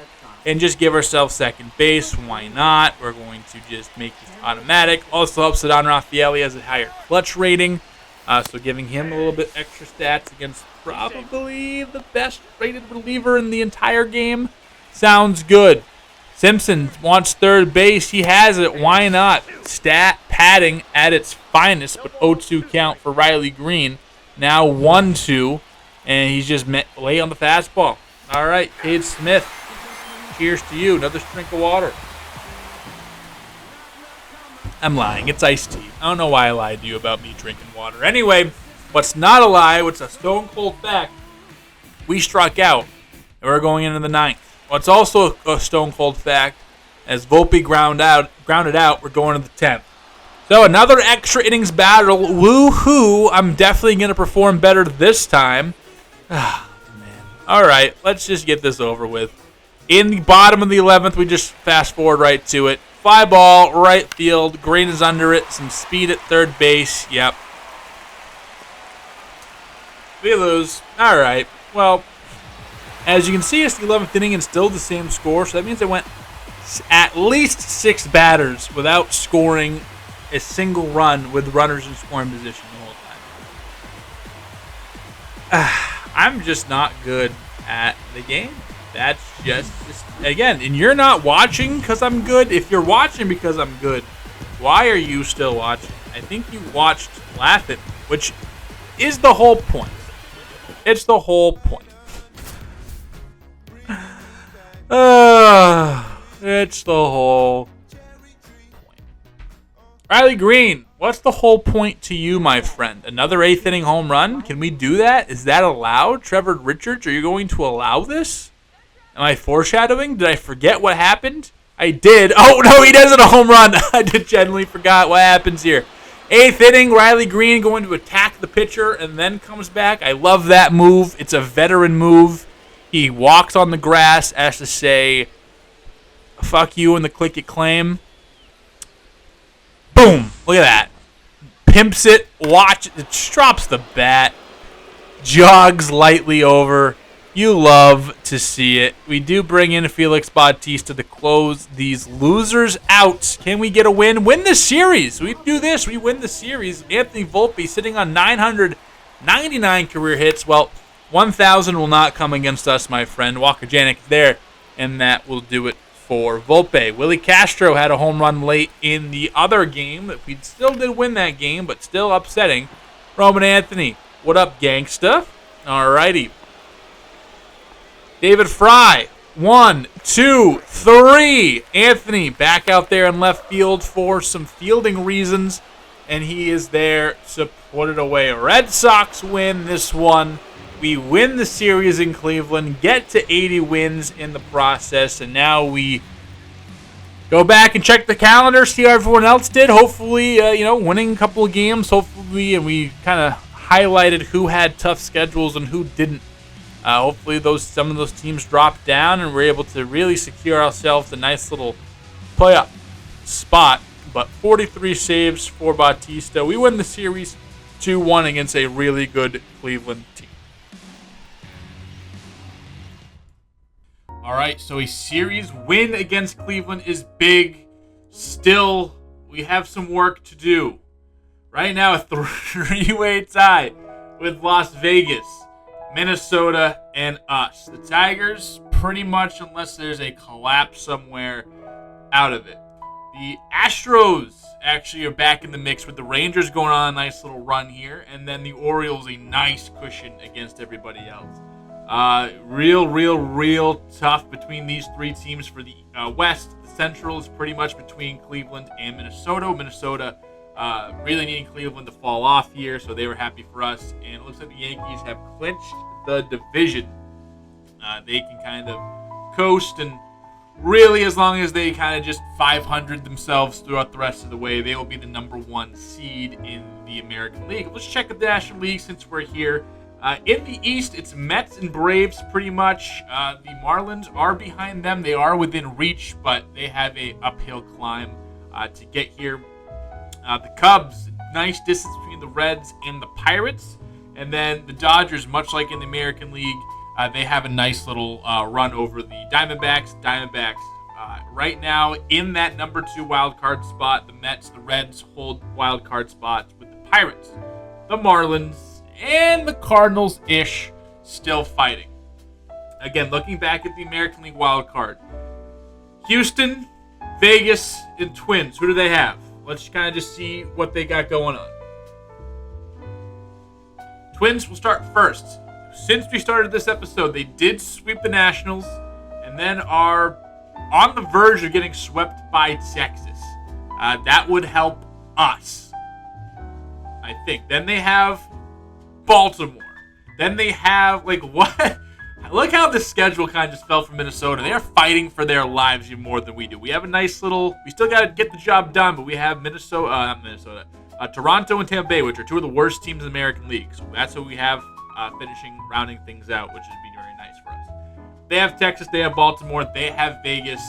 and just give ourselves second base. Why not? We're going to just make this automatic. Also helps that Don Rafaeli has a higher clutch rating, so giving him a little bit extra stats against probably the best rated reliever in the entire game. Sounds good. Simpson wants third base. He has it. Why not? Stat padding at its finest, but 0-2 count for Riley Green. Now 1-2, and he's just late on the fastball. All right, Cade Smith, cheers to you. Another drink of water. I'm lying. It's iced tea. I don't know why I lied to you about me drinking water. Anyway, what's not a lie, what's a stone cold fact, we struck out, and we're going into the 9th. What's also a stone cold fact, as Volpe grounded out, we're going to the 10th. So another extra innings battle. Woohoo! I'm definitely going to perform better this time. Ah, man. All right, let's just get this over with. In the bottom of the 11th, we just fast forward right to it. Fly ball, right field. Green is under it. Some speed at third base. Yep. We lose. All right. Well, as you can see, it's the 11th inning and still the same score. So that means I went at least 6 batters without scoring a single run with runners in scoring position the whole time. I'm just not good at the game. That's just again, and you're not watching because I'm good. If you're watching because I'm good, why are you still watching? I think you watched laugh at me, which is the whole point. It's the whole point. It's the whole point. Riley Green, what's the whole point to you, my friend? Another 8th inning home run? Can we do that? Is that allowed? Trevor Richards, are you going to allow this? Am I foreshadowing? Did I forget what happened? I did. Oh, no, he doesn't a home run. I genuinely forgot what happens here. 8th inning, Riley Green going to attack the pitcher and then comes back. I love that move. It's a veteran move. He walks on the grass as to say, fuck you and the click it claim. Boom. Look at that. Pimps it. Watch it. Drops the bat. Jogs lightly over. You love to see it. We do bring in Felix Bautista to close these losers out. Can we get a win? Win the series. We do this. We win the series. Anthony Volpe sitting on 999 career hits. Well, 1,000 will not come against us, my friend. Walker Janik is there, and that will do it for Volpe. Willie Castro had a home run late in the other game. We still did win that game, but still upsetting. Roman Anthony, what up, gangsta? Alrighty. David Fry, 1, 2, 3. Anthony back out there in left field for some fielding reasons, and he is there to put it away. Red Sox win this one. We win the series in Cleveland, get to 80 wins in the process, and now we go back and check the calendar, see how everyone else did. Hopefully, winning a couple of games, hopefully, and we kind of highlighted who had tough schedules and who didn't. Hopefully some of those teams dropped down and we're able to really secure ourselves a nice little playoff spot. But 43 saves for Bautista. We win the series 2-1 against a really good Cleveland team. All right, so a series win against Cleveland is big. Still, we have some work to do. Right now, a three-way tie with Las Vegas, Minnesota, and us. The Tigers, pretty much, unless there's a collapse somewhere, out of it. The Astros actually are back in the mix with the Rangers going on a nice little run here, and then the Orioles a nice cushion against everybody else. Real tough between these three teams for the West. The Central is pretty much between Cleveland and Minnesota. Minnesota really needing Cleveland to fall off here, so they were happy for us. And it looks like the Yankees have clinched the division. They can kind of coast, and really, as long as they kind of just 500 themselves throughout the rest of the way, they will be the number one seed in the American League. Let's check the National League since we're here. In the East, it's Mets and Braves pretty much. The Marlins are behind them. They are within reach, but they have a uphill climb to get here. The Cubs, nice distance between the Reds and the Pirates. And then the Dodgers, much like in the American League, they have a nice little run over the Diamondbacks. Right now, in that number 2 wild card spot, the Mets, the Reds hold wild card spots with the Pirates, the Marlins, and the Cardinals-ish still fighting. Again, looking back at the American League wild card, Houston, Vegas, and Twins. Who do they have? Let's kind of just see what they got going on. Twins will start first. Since we started this episode, they did sweep the Nationals and then are on the verge of getting swept by Texas. That would help us, I think. Then they have Baltimore. Then they have, what? Look how the schedule kind of just fell for Minnesota. They are fighting for their lives even more than we do. We have a nice little, we still got to get the job done, but we have Toronto and Tampa Bay, which are two of the worst teams in the American League. So that's what we have finishing, rounding things out, which would be very nice for us. They have Texas, they have Baltimore, they have Vegas,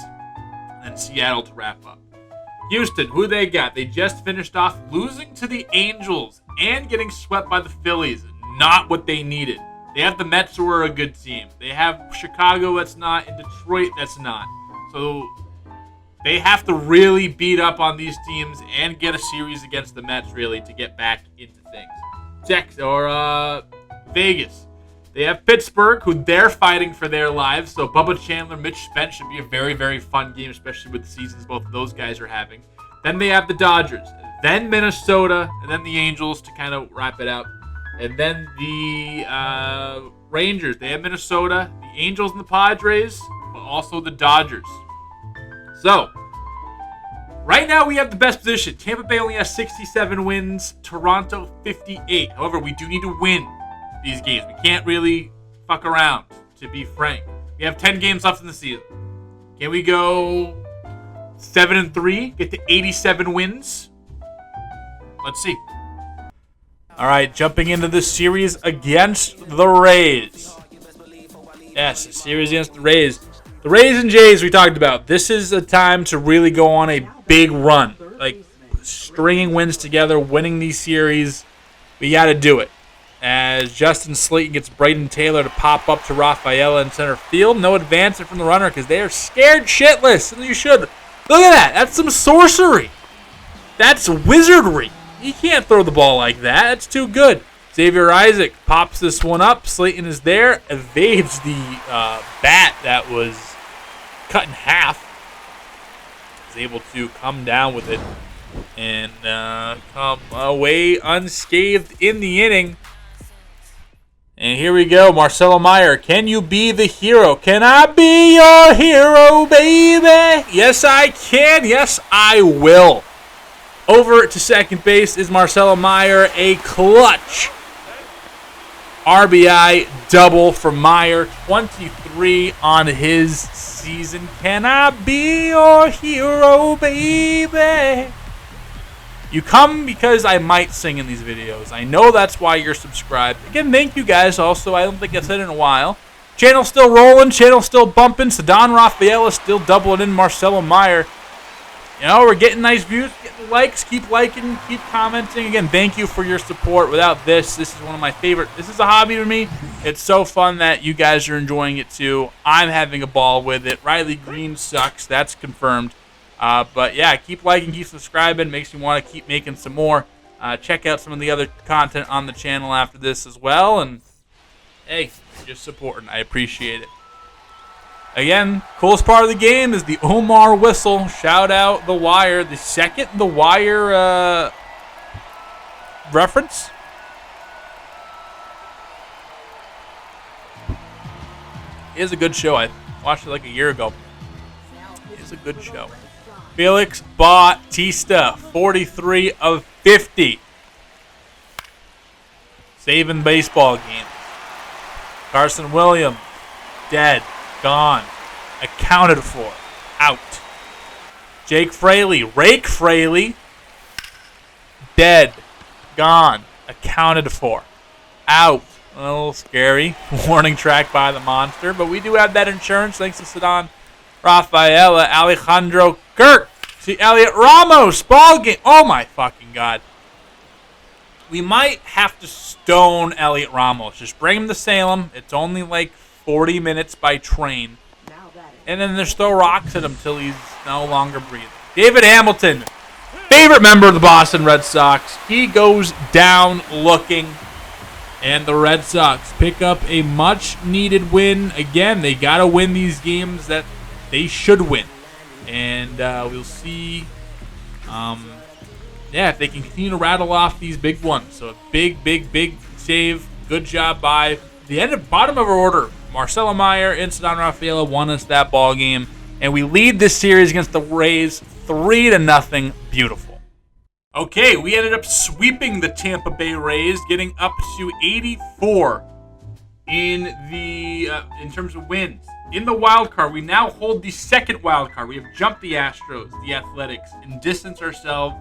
and Seattle to wrap up. Houston, who they got? They just finished off losing to the Angels and getting swept by the Phillies. Not what they needed. They have the Mets, who are a good team. They have Chicago, that's not, and Detroit, that's not. So they have to really beat up on these teams and get a series against the Mets, really, to get back into things. Vegas. They have Pittsburgh, who they're fighting for their lives. So Bubba Chandler, Mitch Spence should be a very, very fun game, especially with the seasons both of those guys are having. Then they have the Dodgers, then Minnesota, and then the Angels to kind of wrap it out. And then the Rangers. They have Minnesota, the Angels, and the Padres, but also the Dodgers. So, right now we have the best position. Tampa Bay only has 67 wins, Toronto 58. However, we do need to win these games. We can't really fuck around, to be frank. We have 10 games left in the season. Can we go 7-3, get to 87 wins? Let's see. All right, jumping into the series against the Rays. Yes, a series against the Rays. The Rays and Jays we talked about. This is a time to really go on a big run. Like, stringing wins together, winning these series. We got to do it. as Justin Slayton gets Braden Taylor to pop up to Rafaela in center field. No advancement from the runner because they are scared shitless. And you should. Look at that. That's some sorcery. That's wizardry. You can't throw the ball like that. That's too good. Xavier Isaac pops this one up. Slayton is there. Evades the bat that was cut in half. Is able to come down with it and come away unscathed in the inning. And here we go, Marcelo Meyer. Can you be the hero? Can I be your hero, baby? Yes, I can. Yes, I will. Over to second base is Marcelo Meyer. A clutch RBI double for Meyer. 23 on his season. Can I be your hero, baby? You come because I might sing in these videos. I know that's why you're subscribed. Again, thank you guys also. I don't think I've said it in a while. Channel still rolling. Channel still bumping. Cedon Rafaela still doubling in Marcelo Meyer. You know, we're getting nice views, getting likes. Keep liking, keep commenting. Again, thank you for your support. Without this is one of my favorite. This is a hobby to me. It's so fun that you guys are enjoying it too. I'm having a ball with it. Riley Green sucks. That's confirmed. But yeah, keep liking, keep subscribing. Makes me want to keep making some more. Check out some of the other content on the channel after this as well. And hey, just supporting. I appreciate it. Again, coolest part of the game is the Omar whistle. Shout out The Wire. The second The Wire reference. It is a good show. I watched it like a year ago. It is a good show. Felix Bautista, 43 of 50. Saving baseball games. Carson Williams, dead, gone, accounted for, out. Jake Fraley, Rake Fraley, dead, gone, accounted for, out. A little scary. Warning track by the monster, but we do have that insurance thanks to Cedon Rafaela. Alejandro Kirk. See Elliot Ramos. Ball game. Oh my fucking God. We might have to stone Elliot Ramos. Just bring him to Salem. It's only like 40 minutes by train. And then just throw rocks at him till he's no longer breathing. David Hamilton. Favorite member of the Boston Red Sox. He goes down looking. And the Red Sox pick up a much-needed win. Again, they got to win these games that they should win. And we'll see if they can continue to rattle off these big ones. So a big, big, big save. Good job by the bottom of our order. Marcelo Meyer and Cedon Rafaela won us that ball game. And we lead this series against the Rays 3-0. Beautiful. Okay, we ended up sweeping the Tampa Bay Rays, getting up to 84 in terms of wins. In the wild card, we now hold the second wild card. We have jumped the Astros, the Athletics, and distanced ourselves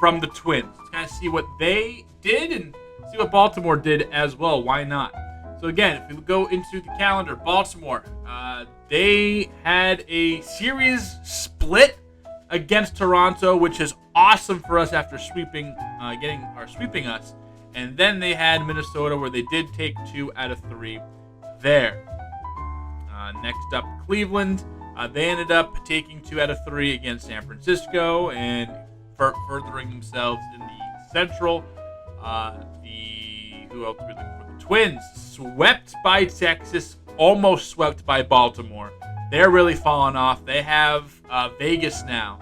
from the Twins. Let's kind of see what they did and see what Baltimore did as well. Why not? So again, if we go into the calendar, Baltimore, they had a series split against Toronto, which is awesome for us after sweeping us. And then they had Minnesota, where they did take 2 out of 3 there. Next up, Cleveland. They ended up taking 2 out of 3 against San Francisco and furthering themselves in the Central. Who else were the Twins? Swept by Texas, almost swept by Baltimore. They're really falling off. They have Vegas now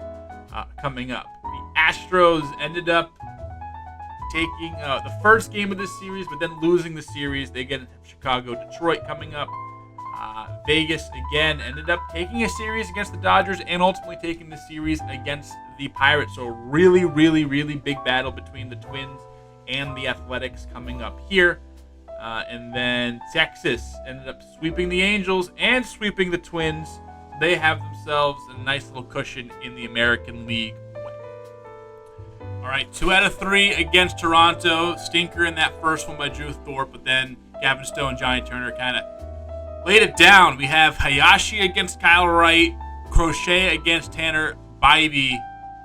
coming up. The Astros ended up taking the first game of this series, but then losing the series. They get Chicago, Detroit coming up. Vegas, again, ended up taking a series against the Dodgers and ultimately taking the series against the Pirates. So really, really, really big battle between the Twins and the Athletics coming up here. And then Texas ended up sweeping the Angels and sweeping the Twins. They have themselves a nice little cushion in the American League win. All right, 2 out of 3 against Toronto. Stinker in that first one by Drew Thorpe, but then Gavin Stone, Johnny Turner kind of laid it down. We have Hayashi against Kyle Wright, Crochet against Tanner Bybee,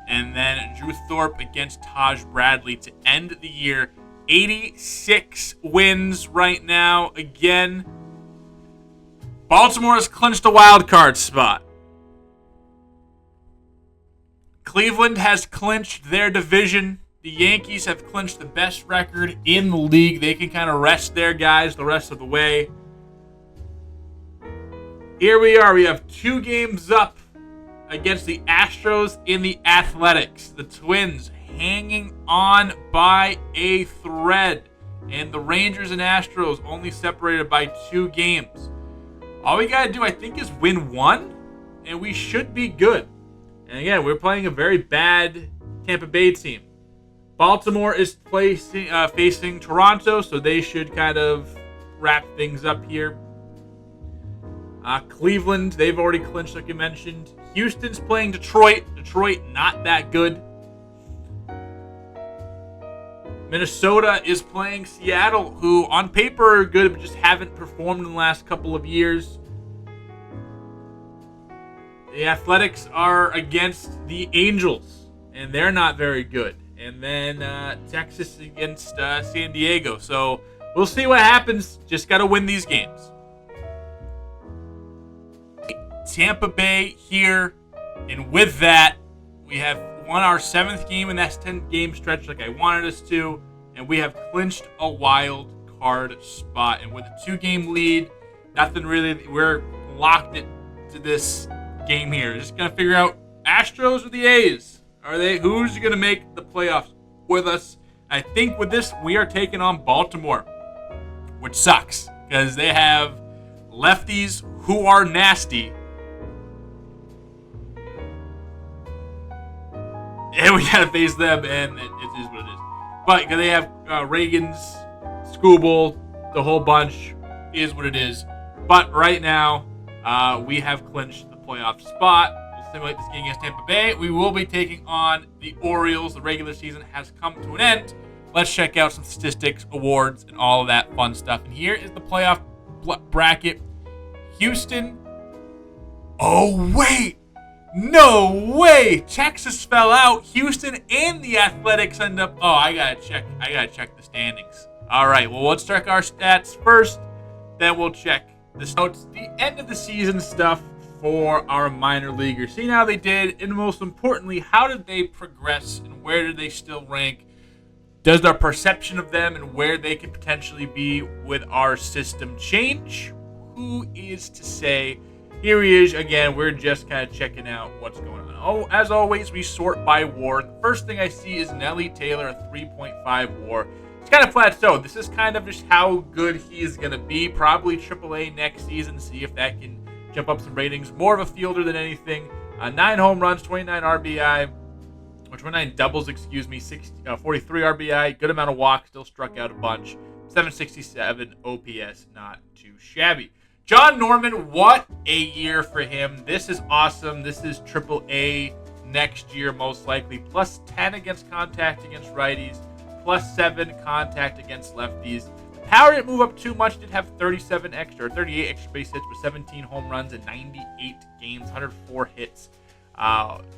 and then Drew Thorpe against Taj Bradley to end the year 86 wins right now. Again, Baltimore has clinched a wild card spot. Cleveland has clinched their division. The Yankees have clinched the best record in the league. They can kind of rest their guys the rest of the way. Here we are. We have 2 games up against the Astros in the Athletics. The Twins hanging on by a thread. And the Rangers and Astros only separated by 2 games. All we got to do, I think, is win 1, and we should be good. And again, we're playing a very bad Tampa Bay team. Baltimore is facing Toronto, so they should kind of wrap things up here. Cleveland, they've already clinched, like you mentioned. Houston's playing Detroit. Detroit, not that good. Minnesota is playing Seattle, who on paper are good, but just haven't performed in the last couple of years. The Athletics are against the Angels, and they're not very good. And then Texas against San Diego. So we'll see what happens. Just got to win these games. Tampa Bay here. And with that, we have won our 7th game in that 10-game stretch like I wanted us to. And we have clinched a wild card spot. And with a 2-game lead, nothing really. We're locked into this game here. Just going to figure out Astros or the A's. Who's going to make the playoffs with us? I think with this, we are taking on Baltimore, which sucks because they have lefties who are nasty. And we got to face them, and it is what it is. But they have Reagan's, Scooble, the whole bunch is what it is. But right now, we have clinched the playoff spot. Simulate this game against Tampa Bay. We will be taking on the Orioles. The regular season has come to an end. Let's check out some statistics, awards, and all of that fun stuff. And here is the playoff bracket. Houston. Oh, wait. No way. Texas fell out. Houston and the Athletics end up. Oh, I gotta check the standings. All right. Well, let's check our stats first. Then we'll check the notes. The end of the season stuff for our minor leaguers. Seeing how they did, and most importantly, how did they progress and where did they still rank? Does our perception of them and where they could potentially be with our system change? Who is to say? Here he is again. We're just kind of checking out what's going on. Oh, as always, we sort by WAR. The first thing I see is Nelly Taylor, a 3.5 WAR. It's kind of plateaued. This is kind of just how good he is going to be. Probably AAA next season. See if that can jump up some ratings. More of a fielder than anything. 9 home runs, 29 RBI, or 29 doubles, 43 RBI. Good amount of walks, still struck out a bunch. 767 OPS, not too shabby. John Norman, what a year for him. This is awesome. This is AAA next year, most likely. Plus 10 against contact against righties. Plus 7 contact against lefties. Power didn't move up too much. Did have 38 extra base hits with 17 home runs in 98 games, 104 hits.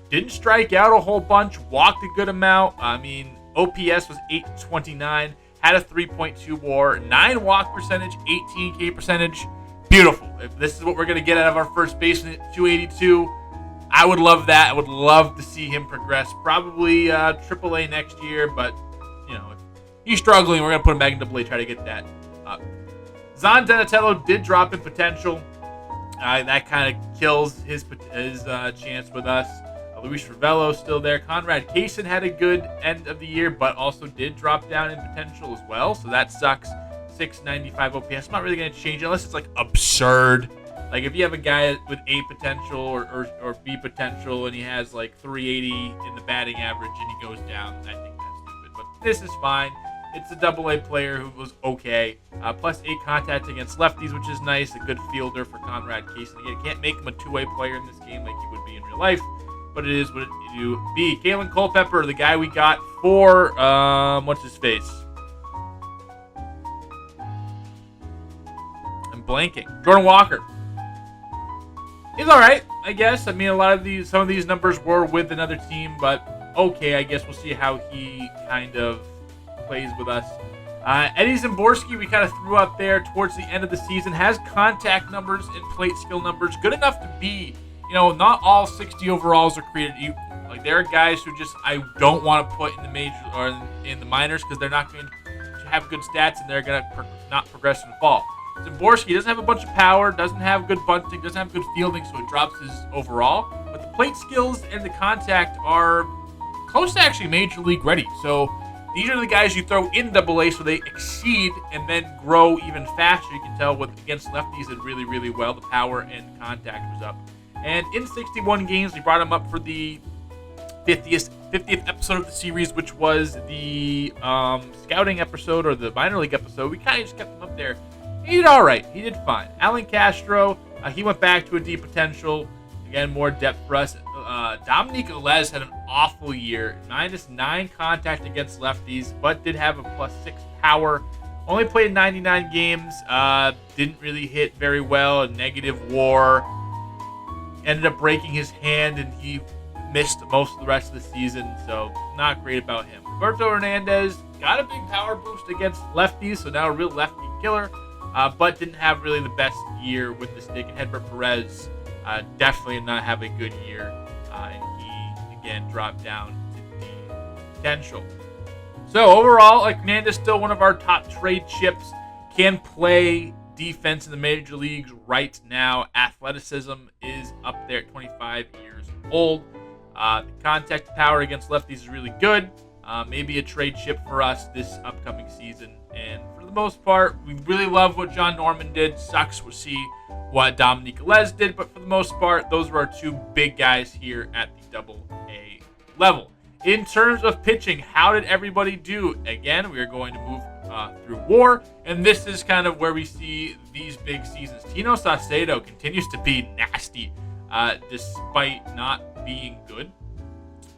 Didn't strike out a whole bunch. Walked a good amount. OPS was 829. Had a 3.2 WAR, 9 walk percentage, 18 K percentage. Beautiful. If this is what we're going to get out of our first baseman at 282, I would love that. I would love to see him progress. Probably AAA next year, but if he's struggling, we're going to put him back in AA, try to get that up. Zan Donatello did drop in potential. That kind of kills his chance with us. Luis Ravello still there. Conrad Kaysen had a good end of the year, but also did drop down in potential as well, so that sucks. 695 OPS. Not really going to change it unless it's like absurd. Like if you have a guy with A potential or B potential and he has like 380 in the batting average and he goes down, I think that's stupid. But this is fine. It's a AA player who was okay. Plus 8 contact against lefties, which is nice. A good fielder for Conrad Kaysen. Again, can't make him a two-way player in this game like he would be in real life, but it is what it do be. Kalen Culpepper, the guy we got for what's his face? I'm blanking. Jordan Walker. He's all right, I guess. I mean, some of these numbers were with another team, but okay. I guess we'll see how he kind of plays with us. Eddie Zimborski, we kind of threw out there towards the end of the season, has contact numbers and plate skill numbers good enough to be, not all 60 overalls are created equal. Like, there are guys who just I don't want to put in the major or in the minors because they're not going to have good stats and they're going to not progress in the fall. Zimborski doesn't have a bunch of power, doesn't have good bunting, doesn't have good fielding, so it drops his overall. But the plate skills and the contact are close to actually major league ready. So these are the guys you throw in AA so they exceed and then grow even faster. You can tell against lefties did really, really well. The power and contact was up. And in 61 games, we brought him up for the 50th episode of the series, which was the scouting episode or the minor league episode. We kind of just kept him up there. He did all right. He did fine. Alan Castro, he went back to a deep potential. Again, more depth for us. Dominique Alez had an awful year. -9 contact against lefties, but did have a +6 power. Only played 99 games. Didn't really hit very well. A negative WAR. Ended up breaking his hand, and he missed most of the rest of the season. So not great about him. Roberto Hernandez got a big power boost against lefties, so now a real lefty killer. But didn't have really the best year with the stick. And Hedbert Perez definitely did not have a good year. And he, again, dropped down to the potential. So overall, Hernandez still one of our top trade chips. Can play defense in the major leagues right now. Athleticism is up there at 25 years old. The contact power against lefties is really good. Maybe a trade chip for us this upcoming season. And for the most part, we really love what John Norman did. Sucks to see what Dominique Alez did, but for the most part, those were our two big guys here at the AA level. In terms of pitching, how did everybody do? Again, we are going to move through WAR, and this is kind of where we see these big seasons. Tino Saucedo continues to be nasty despite not being good.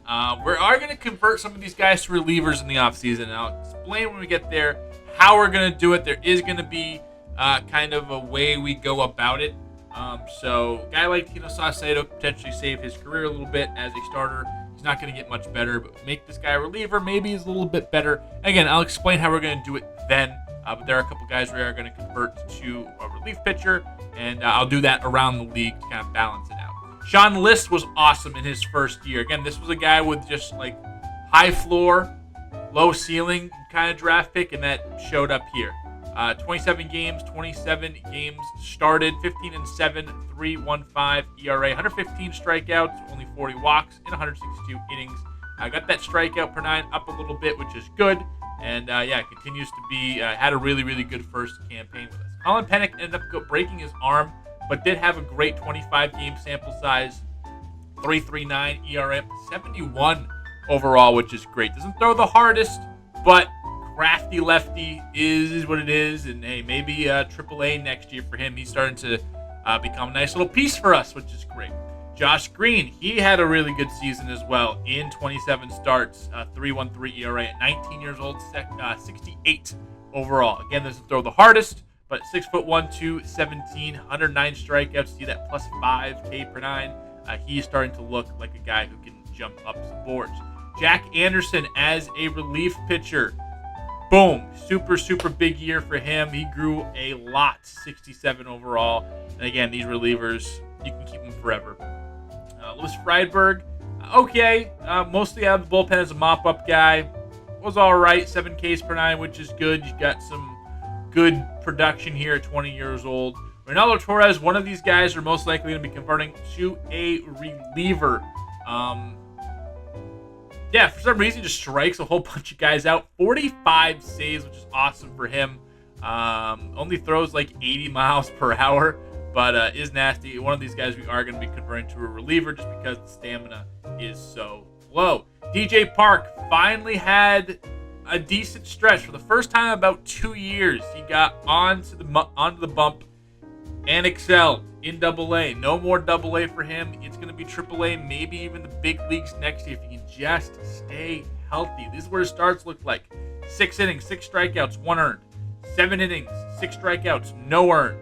We are going to convert some of these guys to relievers in the offseason, and I'll explain when we get there how we're going to do it. There is going to be kind of a way we go about it. So a guy like Tino Saucedo could potentially save his career a little bit as a starter. He's not going to get much better, but make this guy a reliever maybe is a little bit better. Again, I'll explain how we're going to do it then. But there are a couple guys we are going to convert to a relief pitcher, and I'll do that around the league to kind of balance it out. Sean List was awesome in his first year. Again, this was a guy with just like high floor, low ceiling kind of draft pick, and that showed up here. 27 games started, 15-7, 3.15 ERA, 115 strikeouts, only 40 walks in 162 innings. Got that strikeout per 9 up a little bit, which is good. And continues to be, had a really, really good first campaign with us. Colin Pennick ended up breaking his arm, but did have a great 25-game sample size, 3.39 ERA, 71 overall, which is great. Doesn't throw the hardest, but crafty lefty is what it is. And hey, maybe AAA next year for him. He's starting to become a nice little piece for us, which is great. Josh Green, he had a really good season as well in 27 starts, 3.13 ERA at 19 years old, 68 overall. Again, doesn't throw the hardest, but 6'1", 217, 109 strikeouts. See that plus 5 K per 9. He's starting to look like a guy who can jump up some boards. Jack Anderson as a relief pitcher. Boom. Super, super big year for him. He grew a lot, 67 overall. And again, these relievers, you can keep them forever. Louis Friedberg, okay. Mostly out of the bullpen as a mop-up guy. Was all right, 7 Ks per 9, which is good. You got some good production here at 20 years old. Ronaldo Torres, one of these guys are most likely going to be converting to a reliever. For some reason, he just strikes a whole bunch of guys out. 45 saves, which is awesome for him. Only throws like 80 miles per hour, but is nasty. One of these guys we are going to be converting to a reliever just because the stamina is so low. DJ Park finally had a decent stretch. For the first time in about 2 years, he got onto the bump and excelled in AA. No more AA for him. It's going to be AAA, maybe even the big leagues next year if he can just stay healthy. This is what his starts look like. 6 innings, 6 strikeouts, 1 earned. 7 innings, 6 strikeouts, no earned.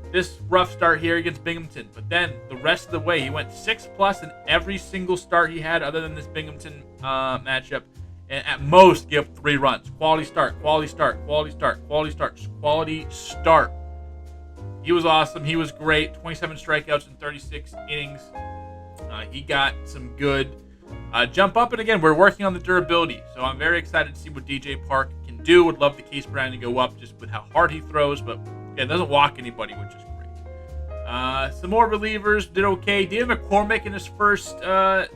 This rough start here against Binghamton, but then the rest of the way, he went 6+ in every single start he had other than this Binghamton matchup, and at most give up 3 runs. Quality start, quality start, quality start, quality start, quality start. He was awesome. He was great. 27 strikeouts in 36 innings. He got some good jump up. And again, we're working on the durability. So I'm very excited to see what DJ Park can do. Would love the case Brown to go up just with how hard he throws. But again, doesn't walk anybody, which is great. Some more relievers did okay. David McCormick in his first try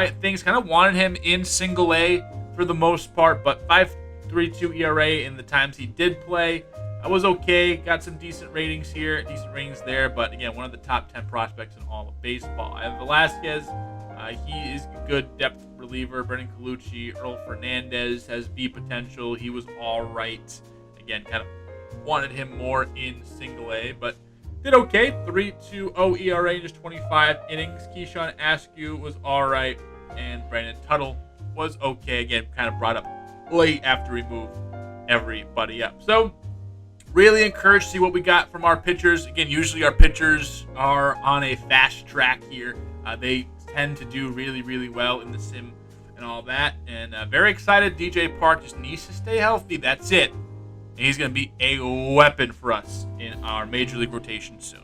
at things. Kind of wanted him in single A for the most part. But 5.32 ERA in the times he did play. I was okay. Got some decent ratings here, decent ratings there. But again, one of the top 10 prospects in all of baseball. And Velasquez, he is a good depth reliever. Brendan Colucci, Earl Fernandez has B potential. He was all right. Again, kind of wanted him more in single A, but did okay. 3.20 ERA in just 25 innings. Keyshawn Askew was all right. And Brandon Tuttle was okay. Again, kind of brought up late after we moved everybody up. So, really encouraged to see what we got from our pitchers. Again, usually our pitchers are on a fast track here. They tend to do really, really well in the sim and all that. And very excited. DJ Park just needs to stay healthy. That's it. And he's going to be a weapon for us in our Major League rotation soon.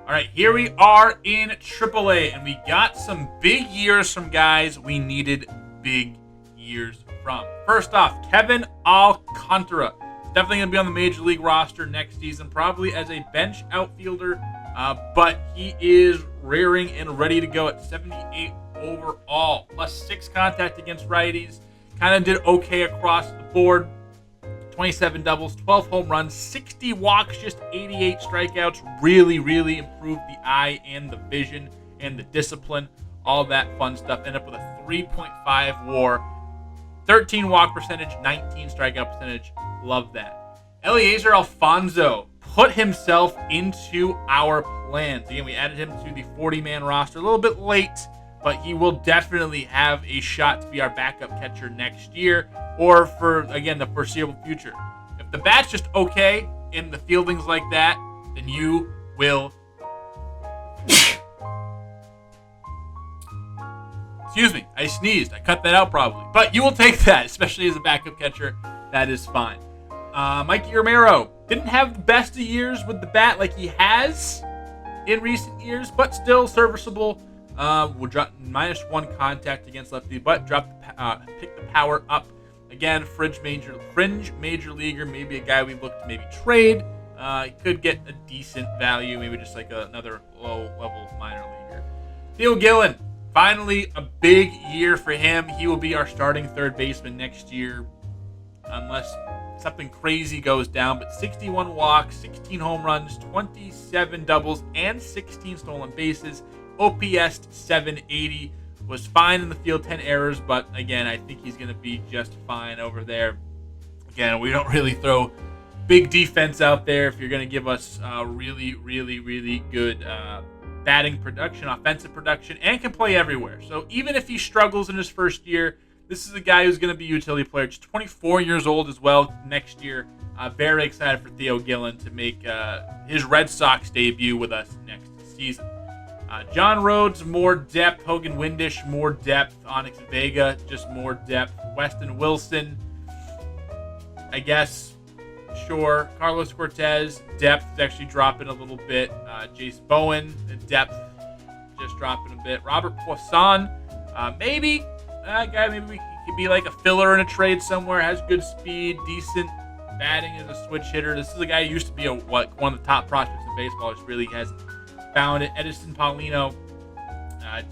All right, here we are in AAA, and we got some big years from guys we needed big years from. First off, Kevin Alcantara. Definitely going to be on the Major League roster next season, probably as a bench outfielder, but he is rearing and ready to go at 78 overall, plus 6 contact against righties. Kind of did okay across the board. 27 doubles, 12 home runs, 60 walks, just 88 strikeouts. Really, really improved the eye and the vision and the discipline. All that fun stuff. Ended up with a 3.5 WAR, 13 walk percentage, 19 strikeout percentage. Love that. Eliezer Alfonso put himself into our plans. Again, we added him to the 40-man roster a little bit late, but he will definitely have a shot to be our backup catcher next year or for, again, the foreseeable future. If the bat's just okay in the fieldings like that, then you will... Excuse me, I sneezed. I cut that out probably. But you will take that, especially as a backup catcher. That is fine. Mikey Romero didn't have the best of years with the bat like he has in recent years, but still serviceable. We'll drop -1 contact against lefty, but pick the power up. Again, fringe major leaguer, maybe a guy we look to maybe trade. He could get a decent value, maybe just like another low-level minor leaguer. Theo Gillen, finally a big year for him. He will be our starting third baseman next year, unless something crazy goes down. But 61 walks, 16 home runs, 27 doubles, and 16 stolen bases. OPS 780, was fine in the field, 10 errors, but again, I think he's going to be just fine over there. Again, we don't really throw big defense out there if you're going to give us really, really, really good batting production, offensive production, and can play everywhere. So even if he struggles in his first year, this is a guy who's going to be a utility player. Just 24 years old as well next year. Very excited for Theo Gillen to make his Red Sox debut with us next season. John Rhodes, more depth. Hogan Windish, more depth. Onyx Vega, just more depth. Weston Wilson, I guess, sure. Carlos Cortez, depth is actually dropping a little bit. Jace Bowen, the depth just dropping a bit. Robert Poisson, maybe that guy. Maybe we could be like a filler in a trade somewhere. Has good speed, decent batting as a switch hitter. This is a guy who used to be one of the top prospects in baseball. Just really hasn't found it. Edison Paulino,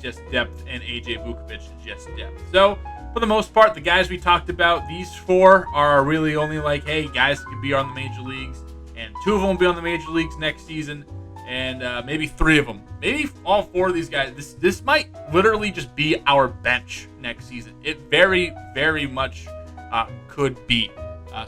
just depth, and AJ Vukovic, just depth. So, for the most part, the guys we talked about, these 4 are really only like, hey, guys could be on the major leagues, and 2 of them will be on the major leagues next season, and maybe 3 of them. Maybe all 4 of these guys. This might literally just be our bench next season. It very, very much could be.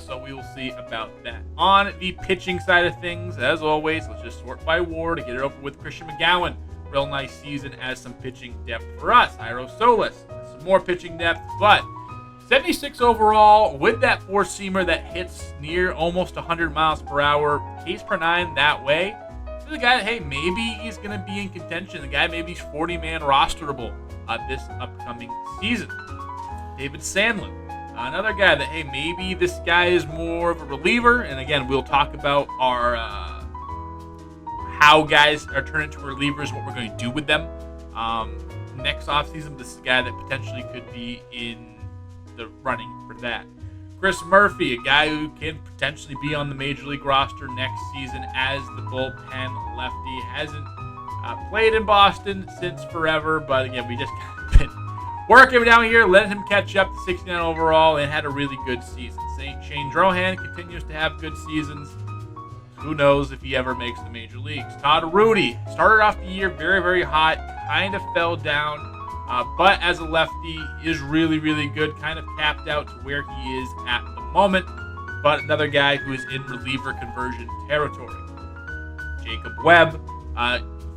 So we will see about that. On the pitching side of things, as always, let's just sort by WAR to get it over with. Christian McGowan, real nice season as some pitching depth for us. Jairo Solis, some more pitching depth, but 76 overall with that four-seamer that hits near almost 100 miles per hour. Ks per nine that way. This is a guy that, hey, maybe he's going to be in contention. The guy maybe he's 40-man rosterable this upcoming season. David Sandlin, another guy that, hey, maybe this guy is more of a reliever. And again, we'll talk about our how guys are turned into relievers, what we're going to do with them next offseason. This is a guy that potentially could be in the running for that. Chris Murphy, a guy who can potentially be on the Major League roster next season as the bullpen lefty. Hasn't played in Boston since forever, but again, we just kind of been working down here, letting him catch up to 69 overall, and had a really good season. Shane Drohan continues to have good seasons. Who knows if he ever makes the major leagues. Todd Rudy started off the year very, very hot, kind of fell down, but as a lefty is really, really good, kind of capped out to where he is at the moment, but another guy who is in reliever conversion territory. Jacob Webb,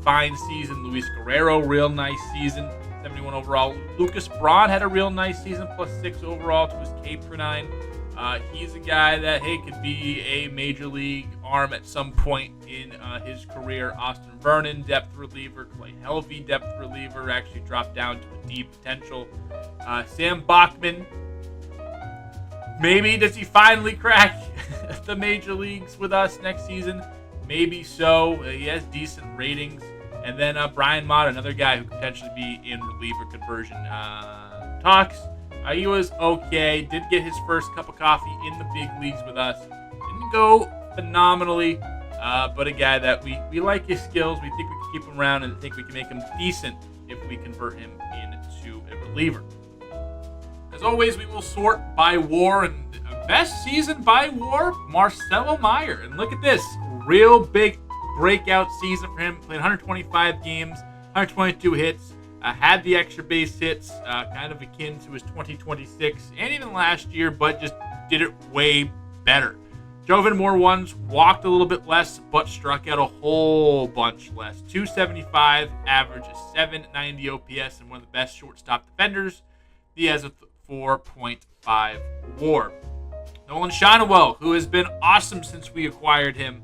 fine season. Luis Guerrero, real nice season, 71 overall. Lucas Braun had a real nice season, +6 overall to his K per 9. He's a guy that, hey, could be a major league arm at some point in his career. Austin Vernon, depth reliever. Clay Helvey, depth reliever. Actually dropped down to a D potential. Sam Bachman. Maybe does he finally crack the major leagues with us next season? Maybe so. He has decent ratings. And then Brian Mott, another guy who could potentially be in reliever conversion talks. He was okay. Did get his first cup of coffee in the big leagues with us. Didn't go phenomenally, but a guy that we like his skills. We think we can keep him around and think we can make him decent if we convert him into a reliever. As always, we will sort by WAR, and best season by WAR, Marcelo Meyer. And look at this, real big breakout season for him. Played 125 games, 122 hits. Had the extra base hits, kind of akin to his 2026 and even last year, but just did it way better. Drove in more ones, walked a little bit less, but struck out a whole bunch less. 275 average, a 790 OPS, and one of the best shortstop defenders. He has a 4.5 WAR. Nolan Shonwell, who has been awesome since we acquired him,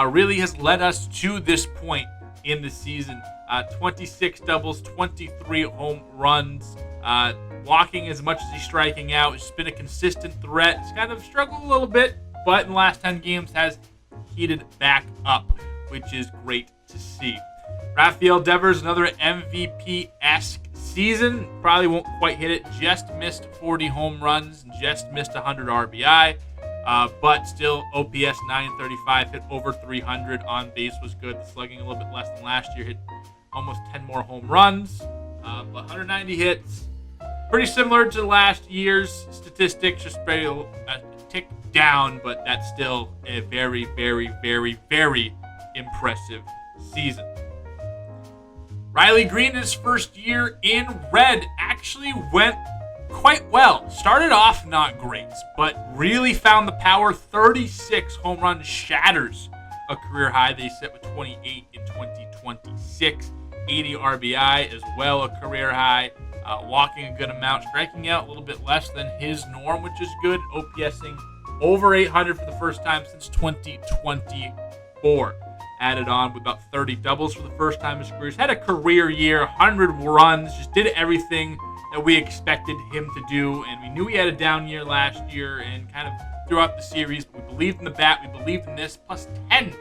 really has led us to this point in the season. 26 doubles, 23 home runs, walking as much as he's striking out. It's been a consistent threat. He's kind of struggled a little bit, but in the last 10 games has heated back up, which is great to see. Rafael Devers, another MVP-esque season. Probably won't quite hit it. Just missed 40 home runs, just missed 100 RBI. But still, OPS 935, hit over 300. On base was good. Slugging a little bit less than last year. Hit almost 10 more home runs, but 190 hits. Pretty similar to last year's statistics, just a tick down, but that's still a very, very, very, very impressive season. Riley Green, his first year in red, actually went quite well. Started off not great, but really found the power. 36 home runs, shatters a career high they set with 28 in 2026. 80 RBI as well, a career high. Walking a good amount, striking out a little bit less than his norm, which is good. OPSing over 800 for the first time since 2024. Added on with about 30 doubles for the first time in his career. He's had a career year, 100 runs, just did everything that we expected him to do, and we knew he had a down year last year and kind of throughout the series, but we believed in the bat, we believed in this, plus 10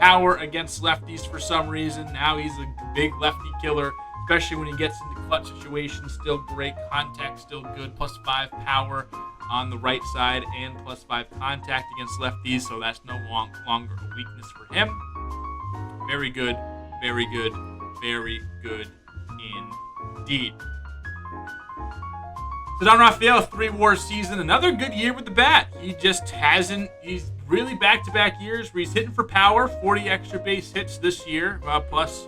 power against lefties for some reason. Now he's a big lefty killer, especially when he gets into clutch situations. Still great, contact still good, plus 5 power on the right side and plus 5 contact against lefties, so that's no longer a weakness for him. Very good, very good, very good indeed. So Don Rafael, 3 WAR season, another good year with the bat. He just hasn't, he's really back-to-back years where he's hitting for power, 40 extra base hits this year, plus,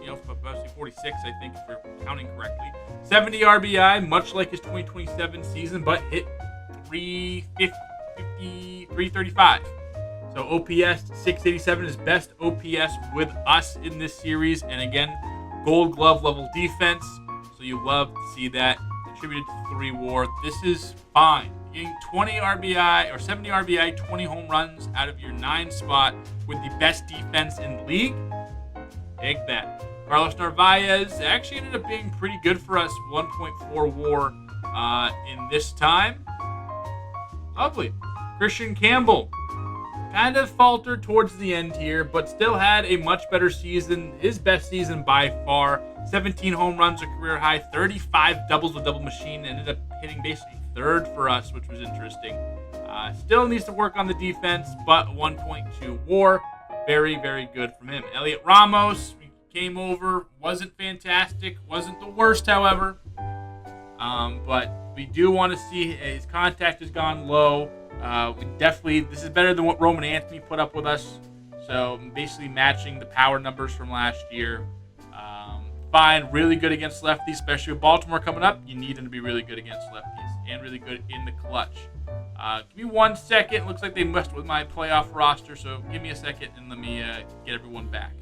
46, I think, if we're counting correctly. 70 RBI, much like his 2027 season, but hit 335. So OPS 687 is best OPS with us in this series. And again, Gold Glove level defense. So you love to see that. Contributed to 3 WAR. This is fine. getting 20 RBI or 70 RBI, 20 home runs out of your 9 spot with the best defense in the league. Take that. Carlos Narvaez actually ended up being pretty good for us. 1.4 WAR in this time. Lovely. Christian Campbell kind of faltered towards the end here, but still had a much better season. His best season by far. 17 home runs, a career high. 35 doubles with double machine. Ended up hitting basically third for us, which was interesting. Still needs to work on the defense, but 1.2 WAR. Very, very good from him. Elliot Ramos came over. Wasn't fantastic. Wasn't the worst, however. But we do want to see his contact has gone low. This is better than what Roman Anthony put up with us. So basically matching the power numbers from last year. Fine, really good against lefties, especially with Baltimore coming up. You need him to be really good against lefties and really good in the clutch. Give me 1 second. Looks like they messed with my playoff roster, so give me a second and let me get everyone back.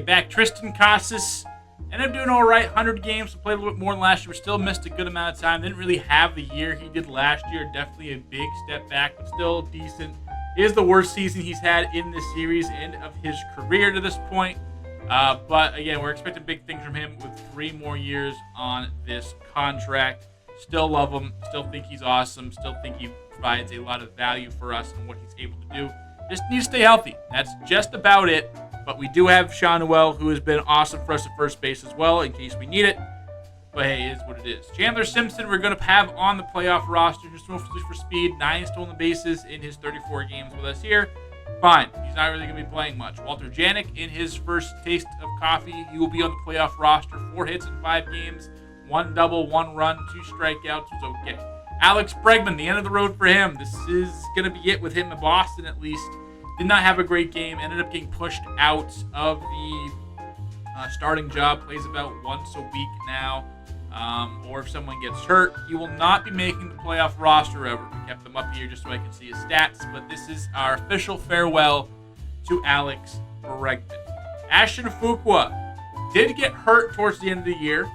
Back, Tristan Casas. Ended up doing all right, 100 games, so played a little bit more than last year. Still missed a good amount of time. Didn't really have the year he did last year. Definitely a big step back, but still decent. Is the worst season he's had in this series and of his career to this point. But again, we're expecting big things from him with 3 more years on this contract. Still love him. Still think he's awesome. Still think he provides a lot of value for us and what he's able to do. Just needs to stay healthy. That's just about it. But we do have Sean Noel, who has been awesome for us at first base as well, in case we need it. But hey, it is what it is. Chandler Simpson, we're going to have on the playoff roster, just mostly for speed. 9 stolen bases in his 34 games with us here. Fine. He's not really going to be playing much. Walter Janik, in his first taste of coffee, he will be on the playoff roster. 4 hits in 5 games. 1 double, 1 run, 2 strikeouts. Was okay. Alex Bregman, the end of the road for him. This is going to be it with him in Boston, at least. Did not have a great game. Ended up getting pushed out of the starting job. Plays about once a week now. Or if someone gets hurt, he will not be making the playoff roster ever. We kept him up here just so I can see his stats. But this is our official farewell to Alex Bregman. Ashton Fuqua did get hurt towards the end of the year.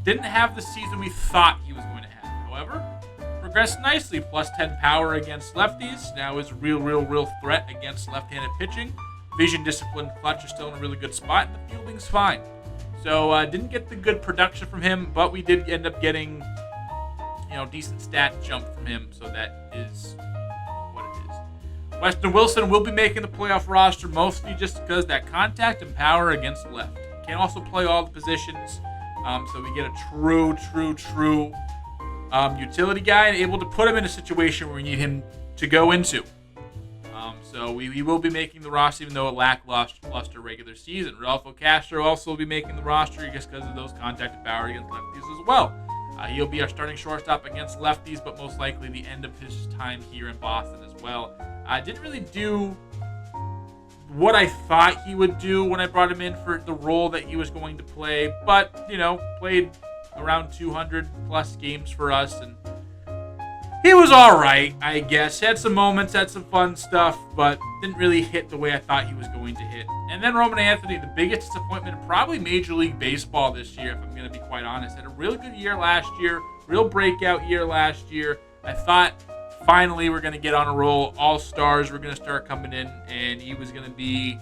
Didn't have the season we thought he was going to have. However, progressed nicely. Plus 10 power against lefties. Now is a real threat against left-handed pitching. Vision, discipline, clutch are still in a really good spot. And the fielding's fine. So didn't get the good production from him, but we did end up getting, decent stat jump from him. So that is what it is. Weston Wilson will be making the playoff roster mostly just because that contact and power against left. Can also play all the positions. So we get a true utility guy and able to put him in a situation where we need him to go into. So we will be making the roster even though a lackluster regular season. Rodolfo Castro also will be making the roster just because of those contact and power against lefties as well. He'll be our starting shortstop against lefties, but most likely the end of his time here in Boston as well. Didn't really do what I thought he would do when I brought him in for the role that he was going to play, but played around 200 plus games for us, and he was all right, I guess. Had some moments, had some fun stuff, but didn't really hit the way I thought he was going to hit. And then Roman Anthony, the biggest disappointment in probably Major League Baseball this year, if I'm going to be quite honest. Had a really good year last year, real breakout year last year. I thought finally we're going to get on a roll. All-stars were going to start coming in, and he was going to be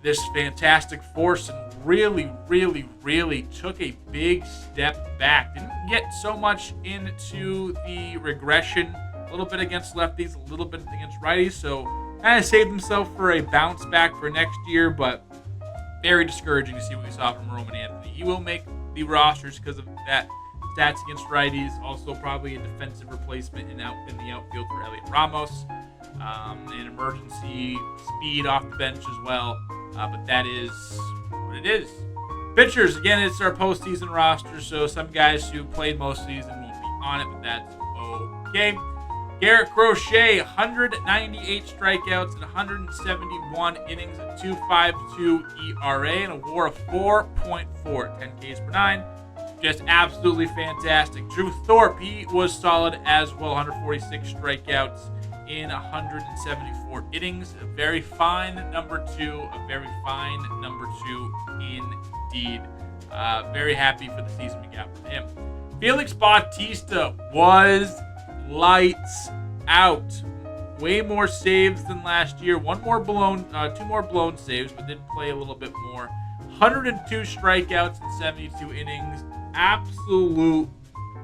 this fantastic force and really took a big step back. Didn't get so much into the regression. A little bit against lefties, a little bit against righties. So kind of saved himself for a bounce back for next year, but very discouraging to see what we saw from Roman Anthony. He will make the rosters because of that stats against righties. Also probably a defensive replacement in the outfield for Elliot Ramos. And emergency speed off the bench as well. But that is what it is. Pitchers, again, it's our postseason roster, so some guys who played most season won't be on it, but that's okay. Garrett Crochet, 198 strikeouts and 171 innings, a 2.52 ERA, and a WAR of 4.4, 10 Ks per 9. Just absolutely fantastic. Drew Thorpe, he was solid as well, 146 strikeouts in 174 innings. A very fine number 2. A very fine number 2 indeed. Very happy for the season we got from him. Felix Bautista was lights out. Way more saves than last year. 2 more blown saves, but did play a little bit more. 102 strikeouts in 72 innings. Absolute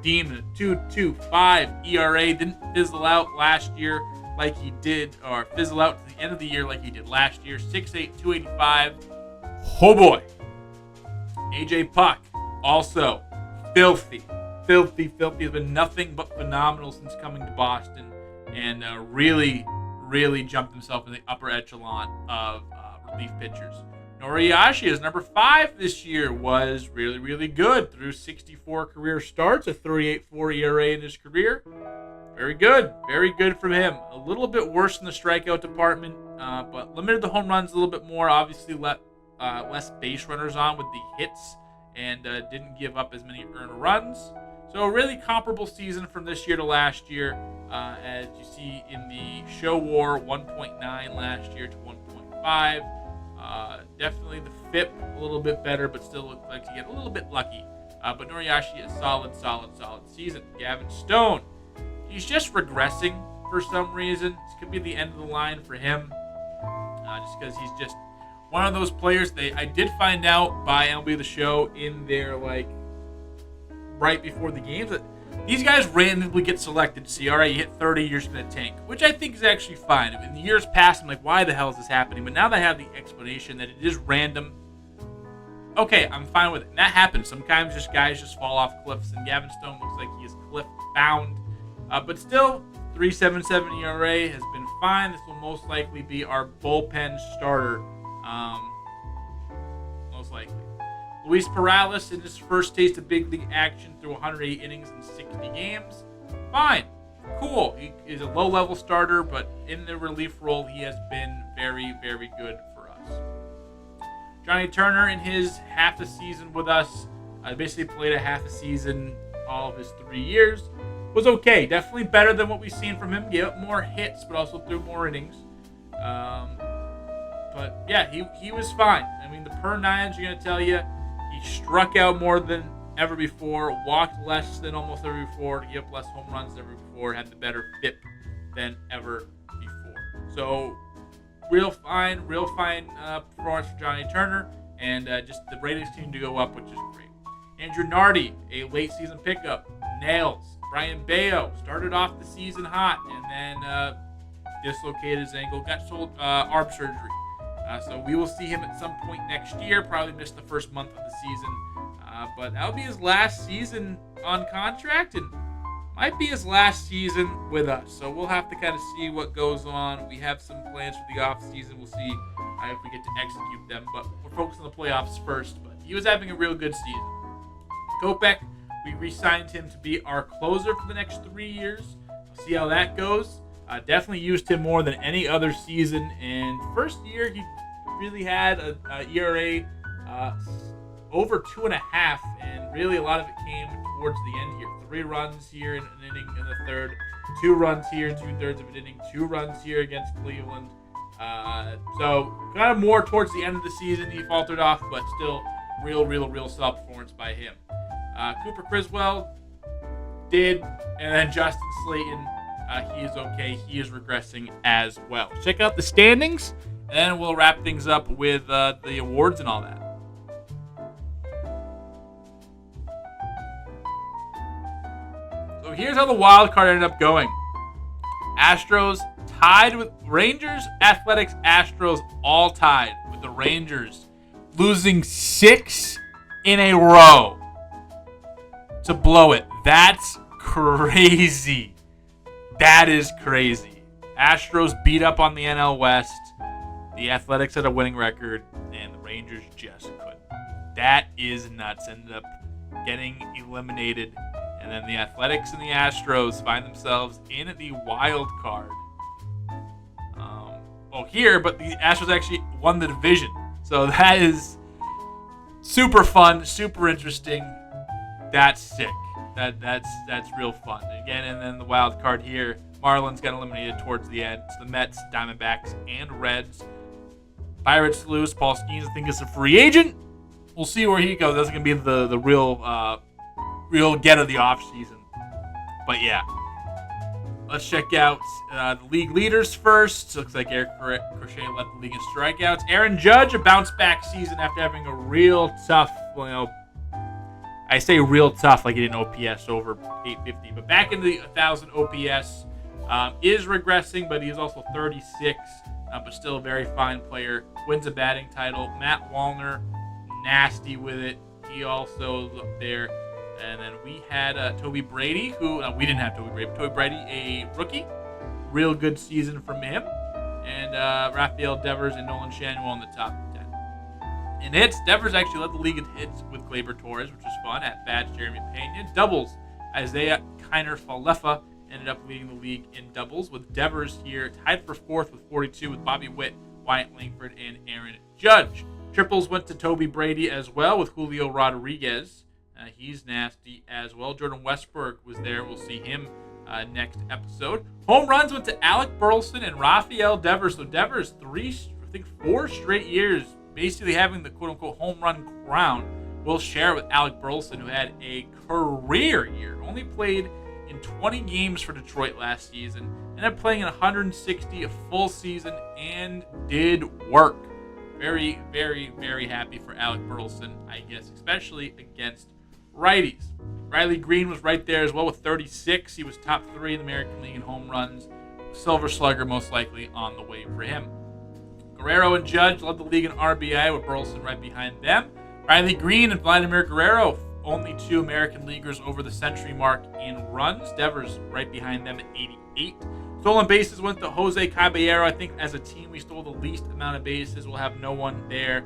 demon. 2.25 ERA. Didn't fizzle out last year like he did, or fizzle out to the end of the year like he did last year. 6'8", 285. Oh boy. AJ Puck, also filthy. Has been nothing but phenomenal since coming to Boston, and really jumped himself in the upper echelon of relief pitchers. Noriyashi is number 5 this year. Was really good through 64 career starts, a 3.84 ERA in his career. Very good from him. A little bit worse in the strikeout department, but limited the home runs a little bit more. Obviously, let less base runners on with the hits, and didn't give up as many earned runs. So a really comparable season from this year to last year. As you see in the show war, 1.9 last year to 1.5. Definitely the FIP a little bit better, but still looks like he got a little bit lucky. But Noriyashi, a solid season. Gavin Stone, he's just regressing for some reason. This could be the end of the line for him, just because he's just one of those players. I did find out by MLB The Show in their right before the games that these guys randomly get selected to see, all right, you hit 30, you're just going to tank, which I think is actually fine. In the years past, I'm like, why the hell is this happening? But now that I have the explanation that it is random, okay, I'm fine with it. And that happens. Sometimes guys just fall off cliffs, and Gavin Stone looks like he is cliff-bound. But still, 3.77 ERA has been fine. This will most likely be our bullpen starter, most likely. Luis Perales in his first taste of big league action through 108 innings in 60 games. Fine. Cool. He is a low-level starter, but in the relief role, he has been very good for us. Johnny Turner in his half a season with us, basically played a half a season all of his 3 years. Was okay. Definitely better than what we've seen from him. Gave up more hits, but also threw more innings. But yeah, he was fine. I mean, the per nines are going to tell you he struck out more than ever before, walked less than almost ever before, gave up less home runs than ever before, had the better FIP than ever before. So real fine performance for Johnny Turner, and just the ratings seem to go up, which is great. Andrew Nardi, a late season pickup, nails. Brian Bayo started off the season hot and then dislocated his ankle, got arm surgery. So we will see him at some point next year. Probably missed the first month of the season. But that'll be his last season on contract and might be his last season with us. So we'll have to kind of see what goes on. We have some plans for the offseason. We'll see if we get to execute them. But we're focused on the playoffs first. But he was having a real good season. Kopech, we re-signed him to be our closer for the next 3 years. We'll see how that goes. Definitely used him more than any other season. And first year, he really had a ERA over 2.5, and really a lot of it came towards the end here. 3 runs here in an inning in the third, 2 runs here in 2/3 of an inning, 2 runs here against Cleveland. So kind of more towards the end of the season, he faltered off, but still real solid performance by him. Cooper Criswell did, and then Justin Slayton, he is okay. He is regressing as well. Check out the standings, and then we'll wrap things up with the awards and all that. So here's how the wild card ended up going. Astros tied with Rangers, Athletics, Astros all tied with the Rangers losing 6 in a row to blow it. That's crazy. That is crazy. Astros beat up on the NL West. The Athletics had a winning record, and the Rangers just couldn't. That is nuts. Ended up getting eliminated. And then the Athletics and the Astros find themselves in the wild card. But the Astros actually won the division. So that is super fun, super interesting. That's sick. That's real fun. Again, and then the wild card here, Marlins got eliminated towards the end. It's the Mets, Diamondbacks, and Reds. Pirates lose. Paul Skeens, I think, is a free agent. We'll see where he goes. That's going to be the real get of the offseason. But yeah. Let's check out the league leaders first. Looks like Eric Crochet led the league in strikeouts. Aaron Judge, a bounce-back season after having a real tough, I say real tough like he did an OPS over 850. But back into the 1,000 OPS. Is regressing, but he is also 36. But still a very fine player. Wins a batting title. Matt Wallner, nasty with it. He also is up there. And then we had Toby Brady, who we didn't have Toby Brady, but Toby Brady, a rookie. Real good season from him. And Rafael Devers and Nolan Schanuel in the top 10. In hits, Devers actually led the league in hits with Gleyber Torres, which was fun. At bats, Jeremy Pena. Doubles, Isaiah Kiner-Falefa ended up leading the league in doubles, with Devers here tied for fourth with 42 with Bobby Witt, Wyatt Langford, and Aaron Judge. Triples went to Toby Brady as well with Julio Rodriguez. He's nasty as well. Jordan Westberg was there. We'll see him next episode. Home runs went to Alec Burleson and Rafael Devers. So Devers, 4 straight years basically having the quote-unquote home run crown. We'll share it with Alec Burleson, who had a career year. Only played in 20 games for Detroit last season. Ended up playing in 160 a full season and did work. Very, very, very happy for Alec Burleson, I guess, especially against righties. Riley Green was right there as well with 36. He was top 3 in the American League in home runs. Silver Slugger most likely on the way for him. Guerrero and Judge led the league in RBI with Burleson right behind them. Riley Green and Vladimir Guerrero, only 2 American Leaguers over the century mark in runs. Devers right behind them at 88. Stolen bases went to Jose Caballero. I think as a team we stole the least amount of bases. We'll have no one there.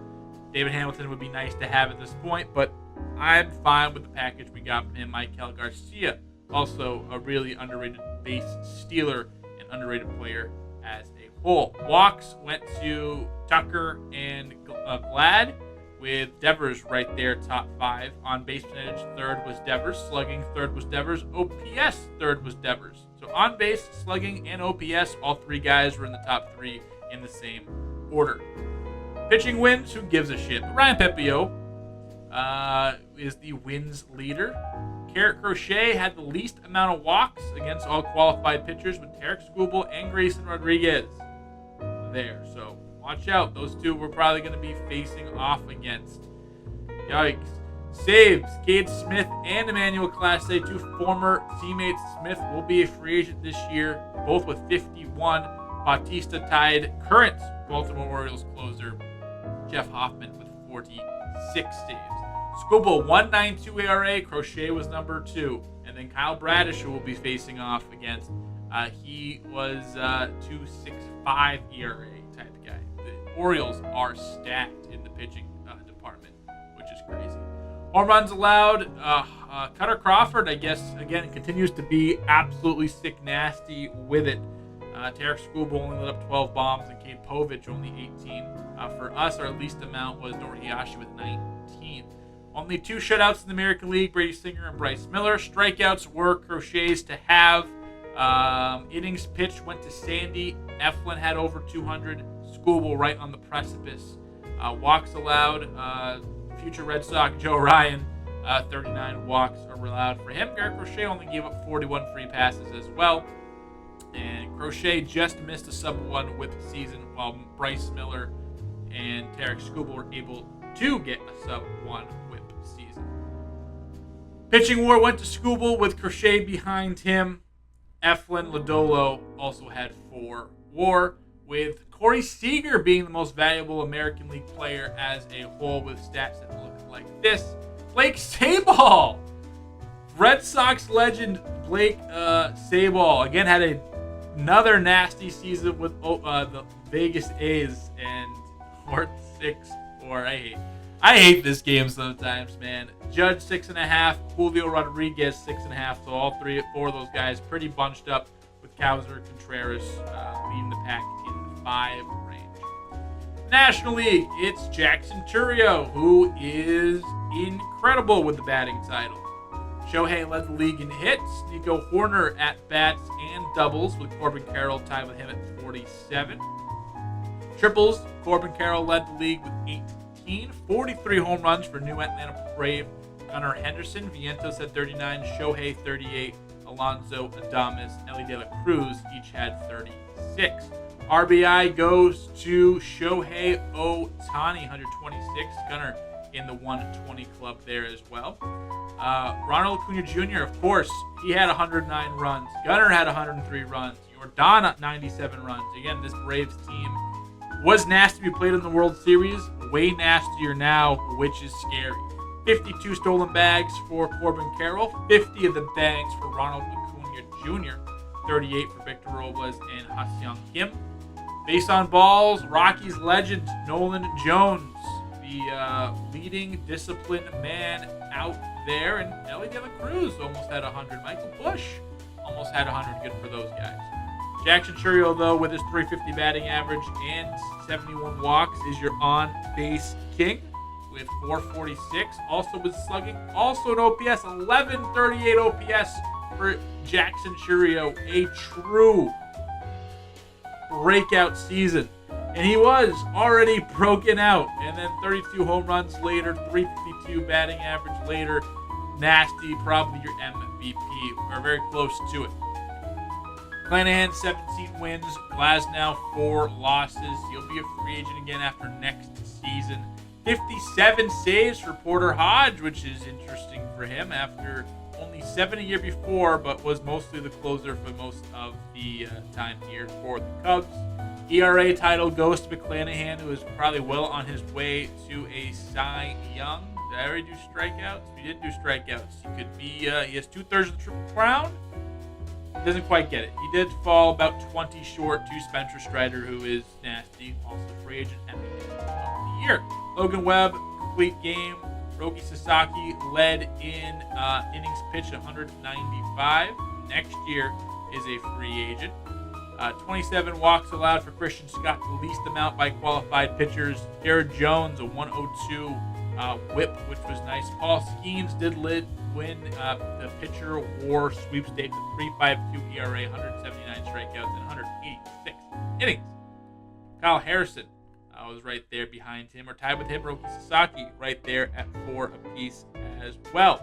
David Hamilton would be nice to have at this point, but I'm fine with the package we got from him. Michael Garcia, also a really underrated base stealer and underrated player as a whole. Walks went to Tucker and Glad, with Devers right there, top 5. On base percentage, 3rd was Devers. Slugging, 3rd was Devers. OPS, 3rd was Devers. So on base, slugging, and OPS, all 3 guys were in the top 3 in the same order. Pitching wins, who gives a shit? But Ryan Pepio is the wins leader. Garrett Crochet had the least amount of walks against all qualified pitchers with Tarek Skubal and Grayson Rodriguez there. So watch out. Those 2 we're probably going to be facing off against. Yikes. Saves, Cade Smith and Emmanuel Clase, 2 former teammates. Smith will be a free agent this year, both with 51. Bautista tied current Baltimore Orioles closer Jeff Hoffman with 46 saves. Skubal, 1.92 ERA. Crochet was number 2. And then Kyle Bradish, who will be facing off against. He was 2.65 ERA type guy. The Orioles are stacked in the pitching department, which is crazy. Home runs allowed. Cutter Crawford, I guess, again, continues to be absolutely sick nasty with it. Tarek Skubal only lit up 12 bombs, and Cade Povich only 18. For us, our least amount was Nori Hiyashi with 19. Only 2 shutouts in the American League, Brady Singer and Bryce Miller. Strikeouts were Crochet's to have. Innings pitched went to Sandy. Eflin had over 200. Skubal right on the precipice. Walks allowed. Future Red Sox Joe Ryan, 39 walks are allowed for him. Garrett Crochet only gave up 41 free passes as well. And Crochet just missed a sub-1 whip season, while Bryce Miller and Tarek Skubal were able to get a sub-1 whip season. Pitching war went to Skubal with Crochet behind him. Eflin Lodolo also had 4 WAR, with Corey Seager being the most valuable American League player as a whole, with stats that look like this. Blake Sabol, Red Sox legend Blake Sabol, again had another nasty season with the Vegas A's, and 6-4. I hate this game sometimes, man. Judge 6.5, Julio Rodriguez 6.5. So all 4 of those guys pretty bunched up, with Cowser Contreras leading the pack in the 5 range. National League, it's Jackson Churio, who is incredible with the batting title. Shohei led the league in hits. Nico Horner at bats and doubles, with Corbin Carroll tied with him at 47. Triples, Corbin Carroll led the league with 18. 43 home runs for new Atlanta Brave Gunnar Henderson. Vientos had 39, Shohei 38, Alonso Adames, Ellie De La Cruz each had 36. RBI goes to Shohei Ohtani, 126. Gunnar in the 120 club there as well. Ronald Acuna Jr., of course, he had 109 runs. Gunnar had 103 runs. Jordan 97 runs. Again, this Braves team was nasty to be played in the World Series. Way nastier now, which is scary. 52 stolen bags for Corbin Carroll. 50 of the bags for Ronald Acuna Jr. 38 for Victor Robles and Ha-Seong Kim. Base on balls, Rockies legend Nolan Jones, the leading disciplined man out there. And Ellie De La Cruz almost had 100. Michael Busch almost had 100. Good for those guys. Jackson Chourio, though, with his 350 batting average and 71 walks, is your on-base king with 446. Also with slugging. Also an OPS, 1138 OPS for Jackson Chourio. A true breakout season. And he was already broken out. And then 32 home runs later, 352 batting average later. Nasty, probably your MVP. We're very close to it. Clanahan, 17 wins. Glasnow, 4 losses. He'll be a free agent again after next season. 57 saves for Porter Hodge, which is interesting for him after only 7 a year before, but was mostly the closer for most of the time here for the Cubs. ERA title goes to McClanahan, who is probably well on his way to a Cy Young. Did I already do strikeouts? We did do strikeouts. He could be. He has 2/3 of the Triple Crown. Doesn't quite get it. He did fall about 20 short to Spencer Strider, who is nasty. Also free agent MVP of the year. Logan Webb, complete game. Roki Sasaki led in innings pitched, 195. Next year is a free agent. 27 walks allowed for Christian Scott, the least amount by qualified pitchers. Jared Jones, a 102 whip, which was nice. Paul Skeens did win the pitcher war sweepstakes with 3.52 ERA, 179 strikeouts, and 186 innings. Kyle Harrison was right there behind him, or tied with him. Roki Sasaki right there at 4 apiece as well.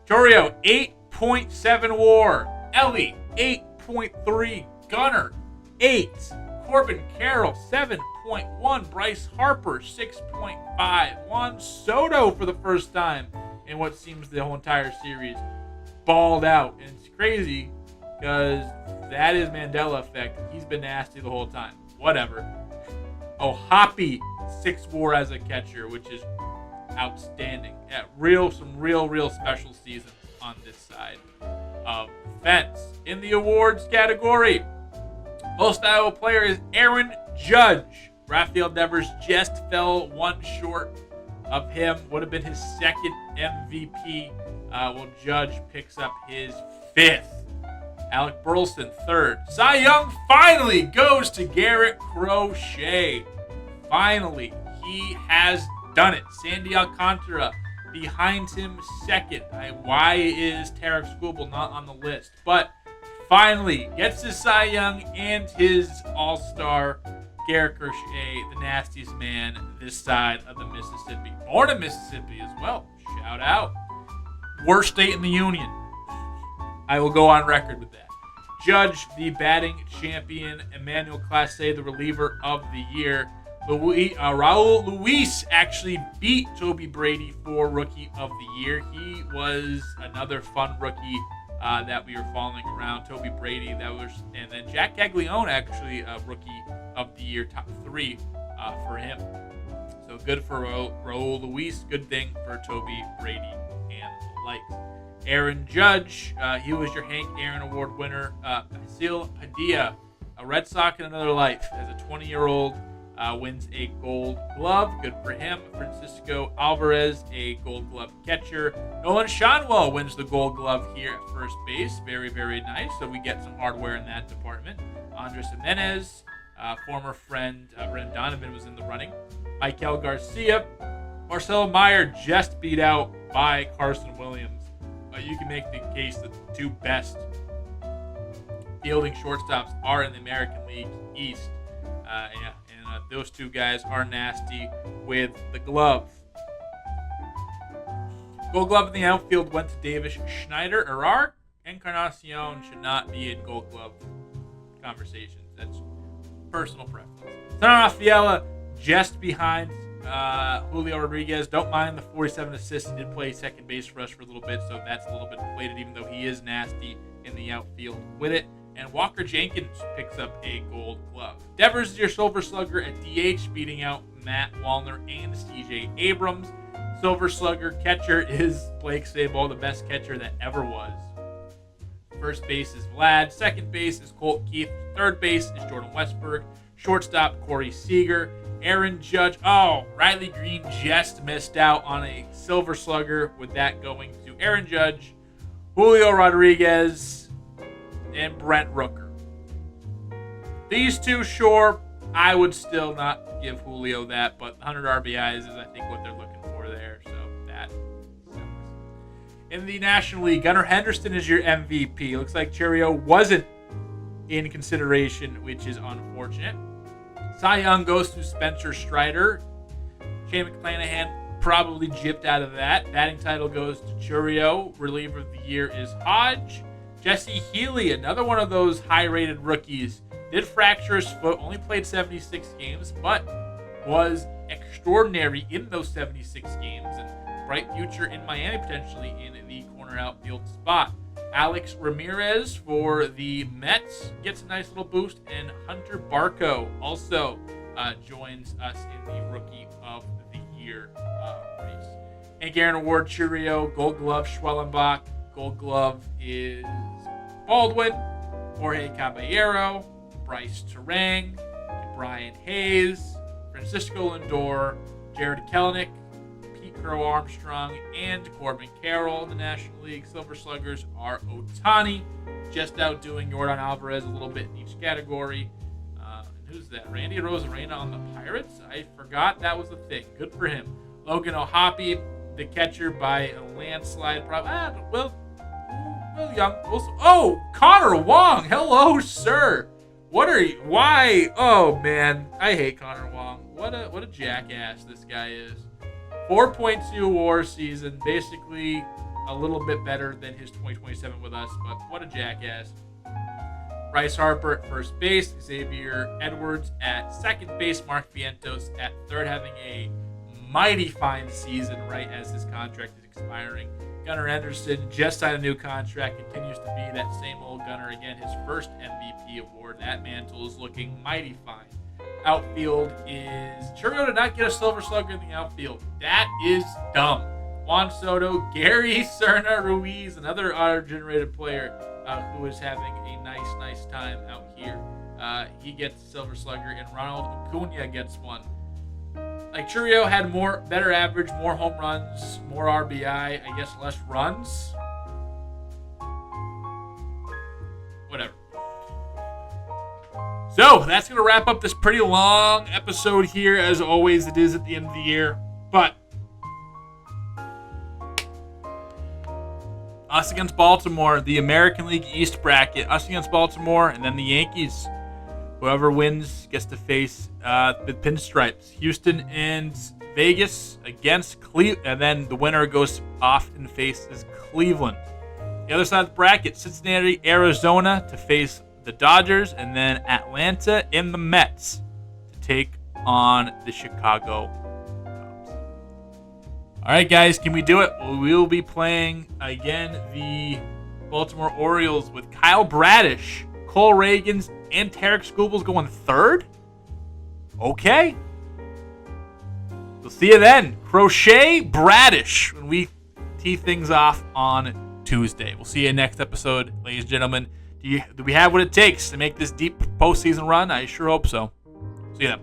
Chourio, 8.7 WAR. Ellie, 8.3. Gunnar, 8. Corbin Carroll, 7.1. Bryce Harper, 6.5. Juan Soto, for the first time in what seems the whole entire series, balled out. And it's crazy because that is Mandela effect. He's been nasty the whole time. Whatever. Oh, Hoppy, 6 WAR as a catcher, which is outstanding. Yeah, some real special seasons on this side of the fence. In the awards category, most valuable player is Aaron Judge. Rafael Devers just fell 1 short of him. Would have been his 2nd MVP. Judge picks up his 5th. Alec Burleson, 3rd. Cy Young finally goes to Garrett Crochet. Finally, he has done it. Sandy Alcantara behind him, 2nd. Why is Tarek Skubal not on the list? But finally gets his Cy Young and his All-Star. Garrett Crochet, the nastiest man this side of the Mississippi. Born in Mississippi as well. Shout out. Worst state in the union. I will go on record with that. Judge, the batting champion. Emmanuel Clase, the reliever of the year. Raul Luis actually beat Toby Brady for Rookie of the Year. He was another fun rookie that we were following around. Toby Brady, and then Jack Caglione, actually Rookie of the Year, top 3 for him. So good for Raul Luis. Good thing for Toby Brady and the likes. Aaron Judge, he was your Hank Aaron Award winner. Basil Padilla, a Red Sox in another life, as a 20-year-old, wins a Gold Glove. Good for him. Francisco Alvarez, a Gold Glove catcher. Nolan Shanwell wins the Gold Glove here at first base. Very, very nice. So we get some hardware in that department. Andres Jimenez, former friend Brendan Donovan, was in the running. Michael Garcia. Marcelo Meyer just beat out by Carson Williams. you can make the case that the two best fielding shortstops are in the American League East. And those two guys are nasty with the glove. Gold Glove in the outfield went to Davis Schneider. Errar Encarnacion should not be in Gold Glove conversations. That's personal preference. Center Rafaela just behind Julio Rodriguez. Don't mind the 47 assists. He did play second base for us for a little bit, so that's a little bit inflated, even though he is nasty in the outfield with it. And Walker Jenkins picks up a Gold Glove. Devers is your Silver Slugger at DH, beating out Matt Wallner and CJ Abrams. Silver Slugger catcher is Blake Sabol, the best catcher that ever was. First base is Vlad. Second base is Colt Keith. Third base is Jordan Westberg. Shortstop, Corey Seager. Aaron Judge. Oh, Riley Green just missed out on a Silver Slugger, with that going to Aaron Judge, Julio Rodriguez, and Brent Rooker. These two, sure, I would still not give Julio that, but 100 RBIs is, I think, what they're looking for there. So that sucks. In the National League, Gunnar Henderson is your MVP. Looks like Cheerio wasn't in consideration, which is unfortunate. Cy Young goes to Spencer Strider. Shane McClanahan probably gypped out of that. Batting title goes to Churio. Reliever of the year is Hodge. Jesse Healy, another one of those high-rated rookies, did fracture his foot, only played 76 games, but was extraordinary in those 76 games, and bright future in Miami potentially in the corner outfield spot. Alex Ramirez for the Mets gets a nice little boost, and Hunter Barco also joins us in the Rookie of the Year race. And Aaron Award, Churio, Gold Glove, Schwellenbach. Gold Glove is Baldwin, Jorge Caballero, Bryce Terang, Brian Hayes, Francisco Lindor, Jared Kelenic, Pete Crow Armstrong, and Corbin Carroll. The National League Silver Sluggers are Ohtani, just outdoing Yordan Alvarez a little bit in each category. And who's that? Randy Rosarena on the Pirates? I forgot that was a thing. Good for him. Logan O'Hoppe, the catcher by a landslide. Will Young. Oh, Connor Wong. Hello, sir. What are you? Why? Oh man, I hate Connor Wong. What a jackass this guy is. 4.2 WAR season, basically a little bit better than his 2027 with us, but what a jackass. Bryce Harper at first base, Xavier Edwards at second base, Mark Vientos at third, having a mighty fine season right as his contract is expiring. Gunnar Henderson just signed a new contract, continues to be that same old Gunnar again, his first MVP award. That mantle is looking mighty fine. Outfield is Churio did not get a Silver Slugger in the outfield. That is dumb. Juan Soto, Gary Cerna Ruiz, another auto-generated player who is having a nice time out here. He gets a Silver Slugger, and Ronald Acuna gets one. Like, Churio had better average, more home runs, more RBI, I guess less runs. Whatever. So, that's going to wrap up this pretty long episode here, as always it is at the end of the year. But us against Baltimore, the American League East bracket, us against Baltimore, and then the Yankees. Whoever wins gets to face the Pinstripes. Houston and Vegas against Cleveland, and then the winner goes off and faces Cleveland. The other side of the bracket, Cincinnati, Arizona to face the Dodgers, and then Atlanta and the Mets to take on the Chicago Cubs. All right, guys, can we do it? Well, we will be playing again the Baltimore Orioles with Kyle Bradish, Cole Reagans, and Tarek Skubals going third? Okay. We'll see you then. Crochet Bradish when we tee things off on Tuesday. We'll see you next episode, ladies and gentlemen. Do we have what it takes to make this deep postseason run? I sure hope so. See you then.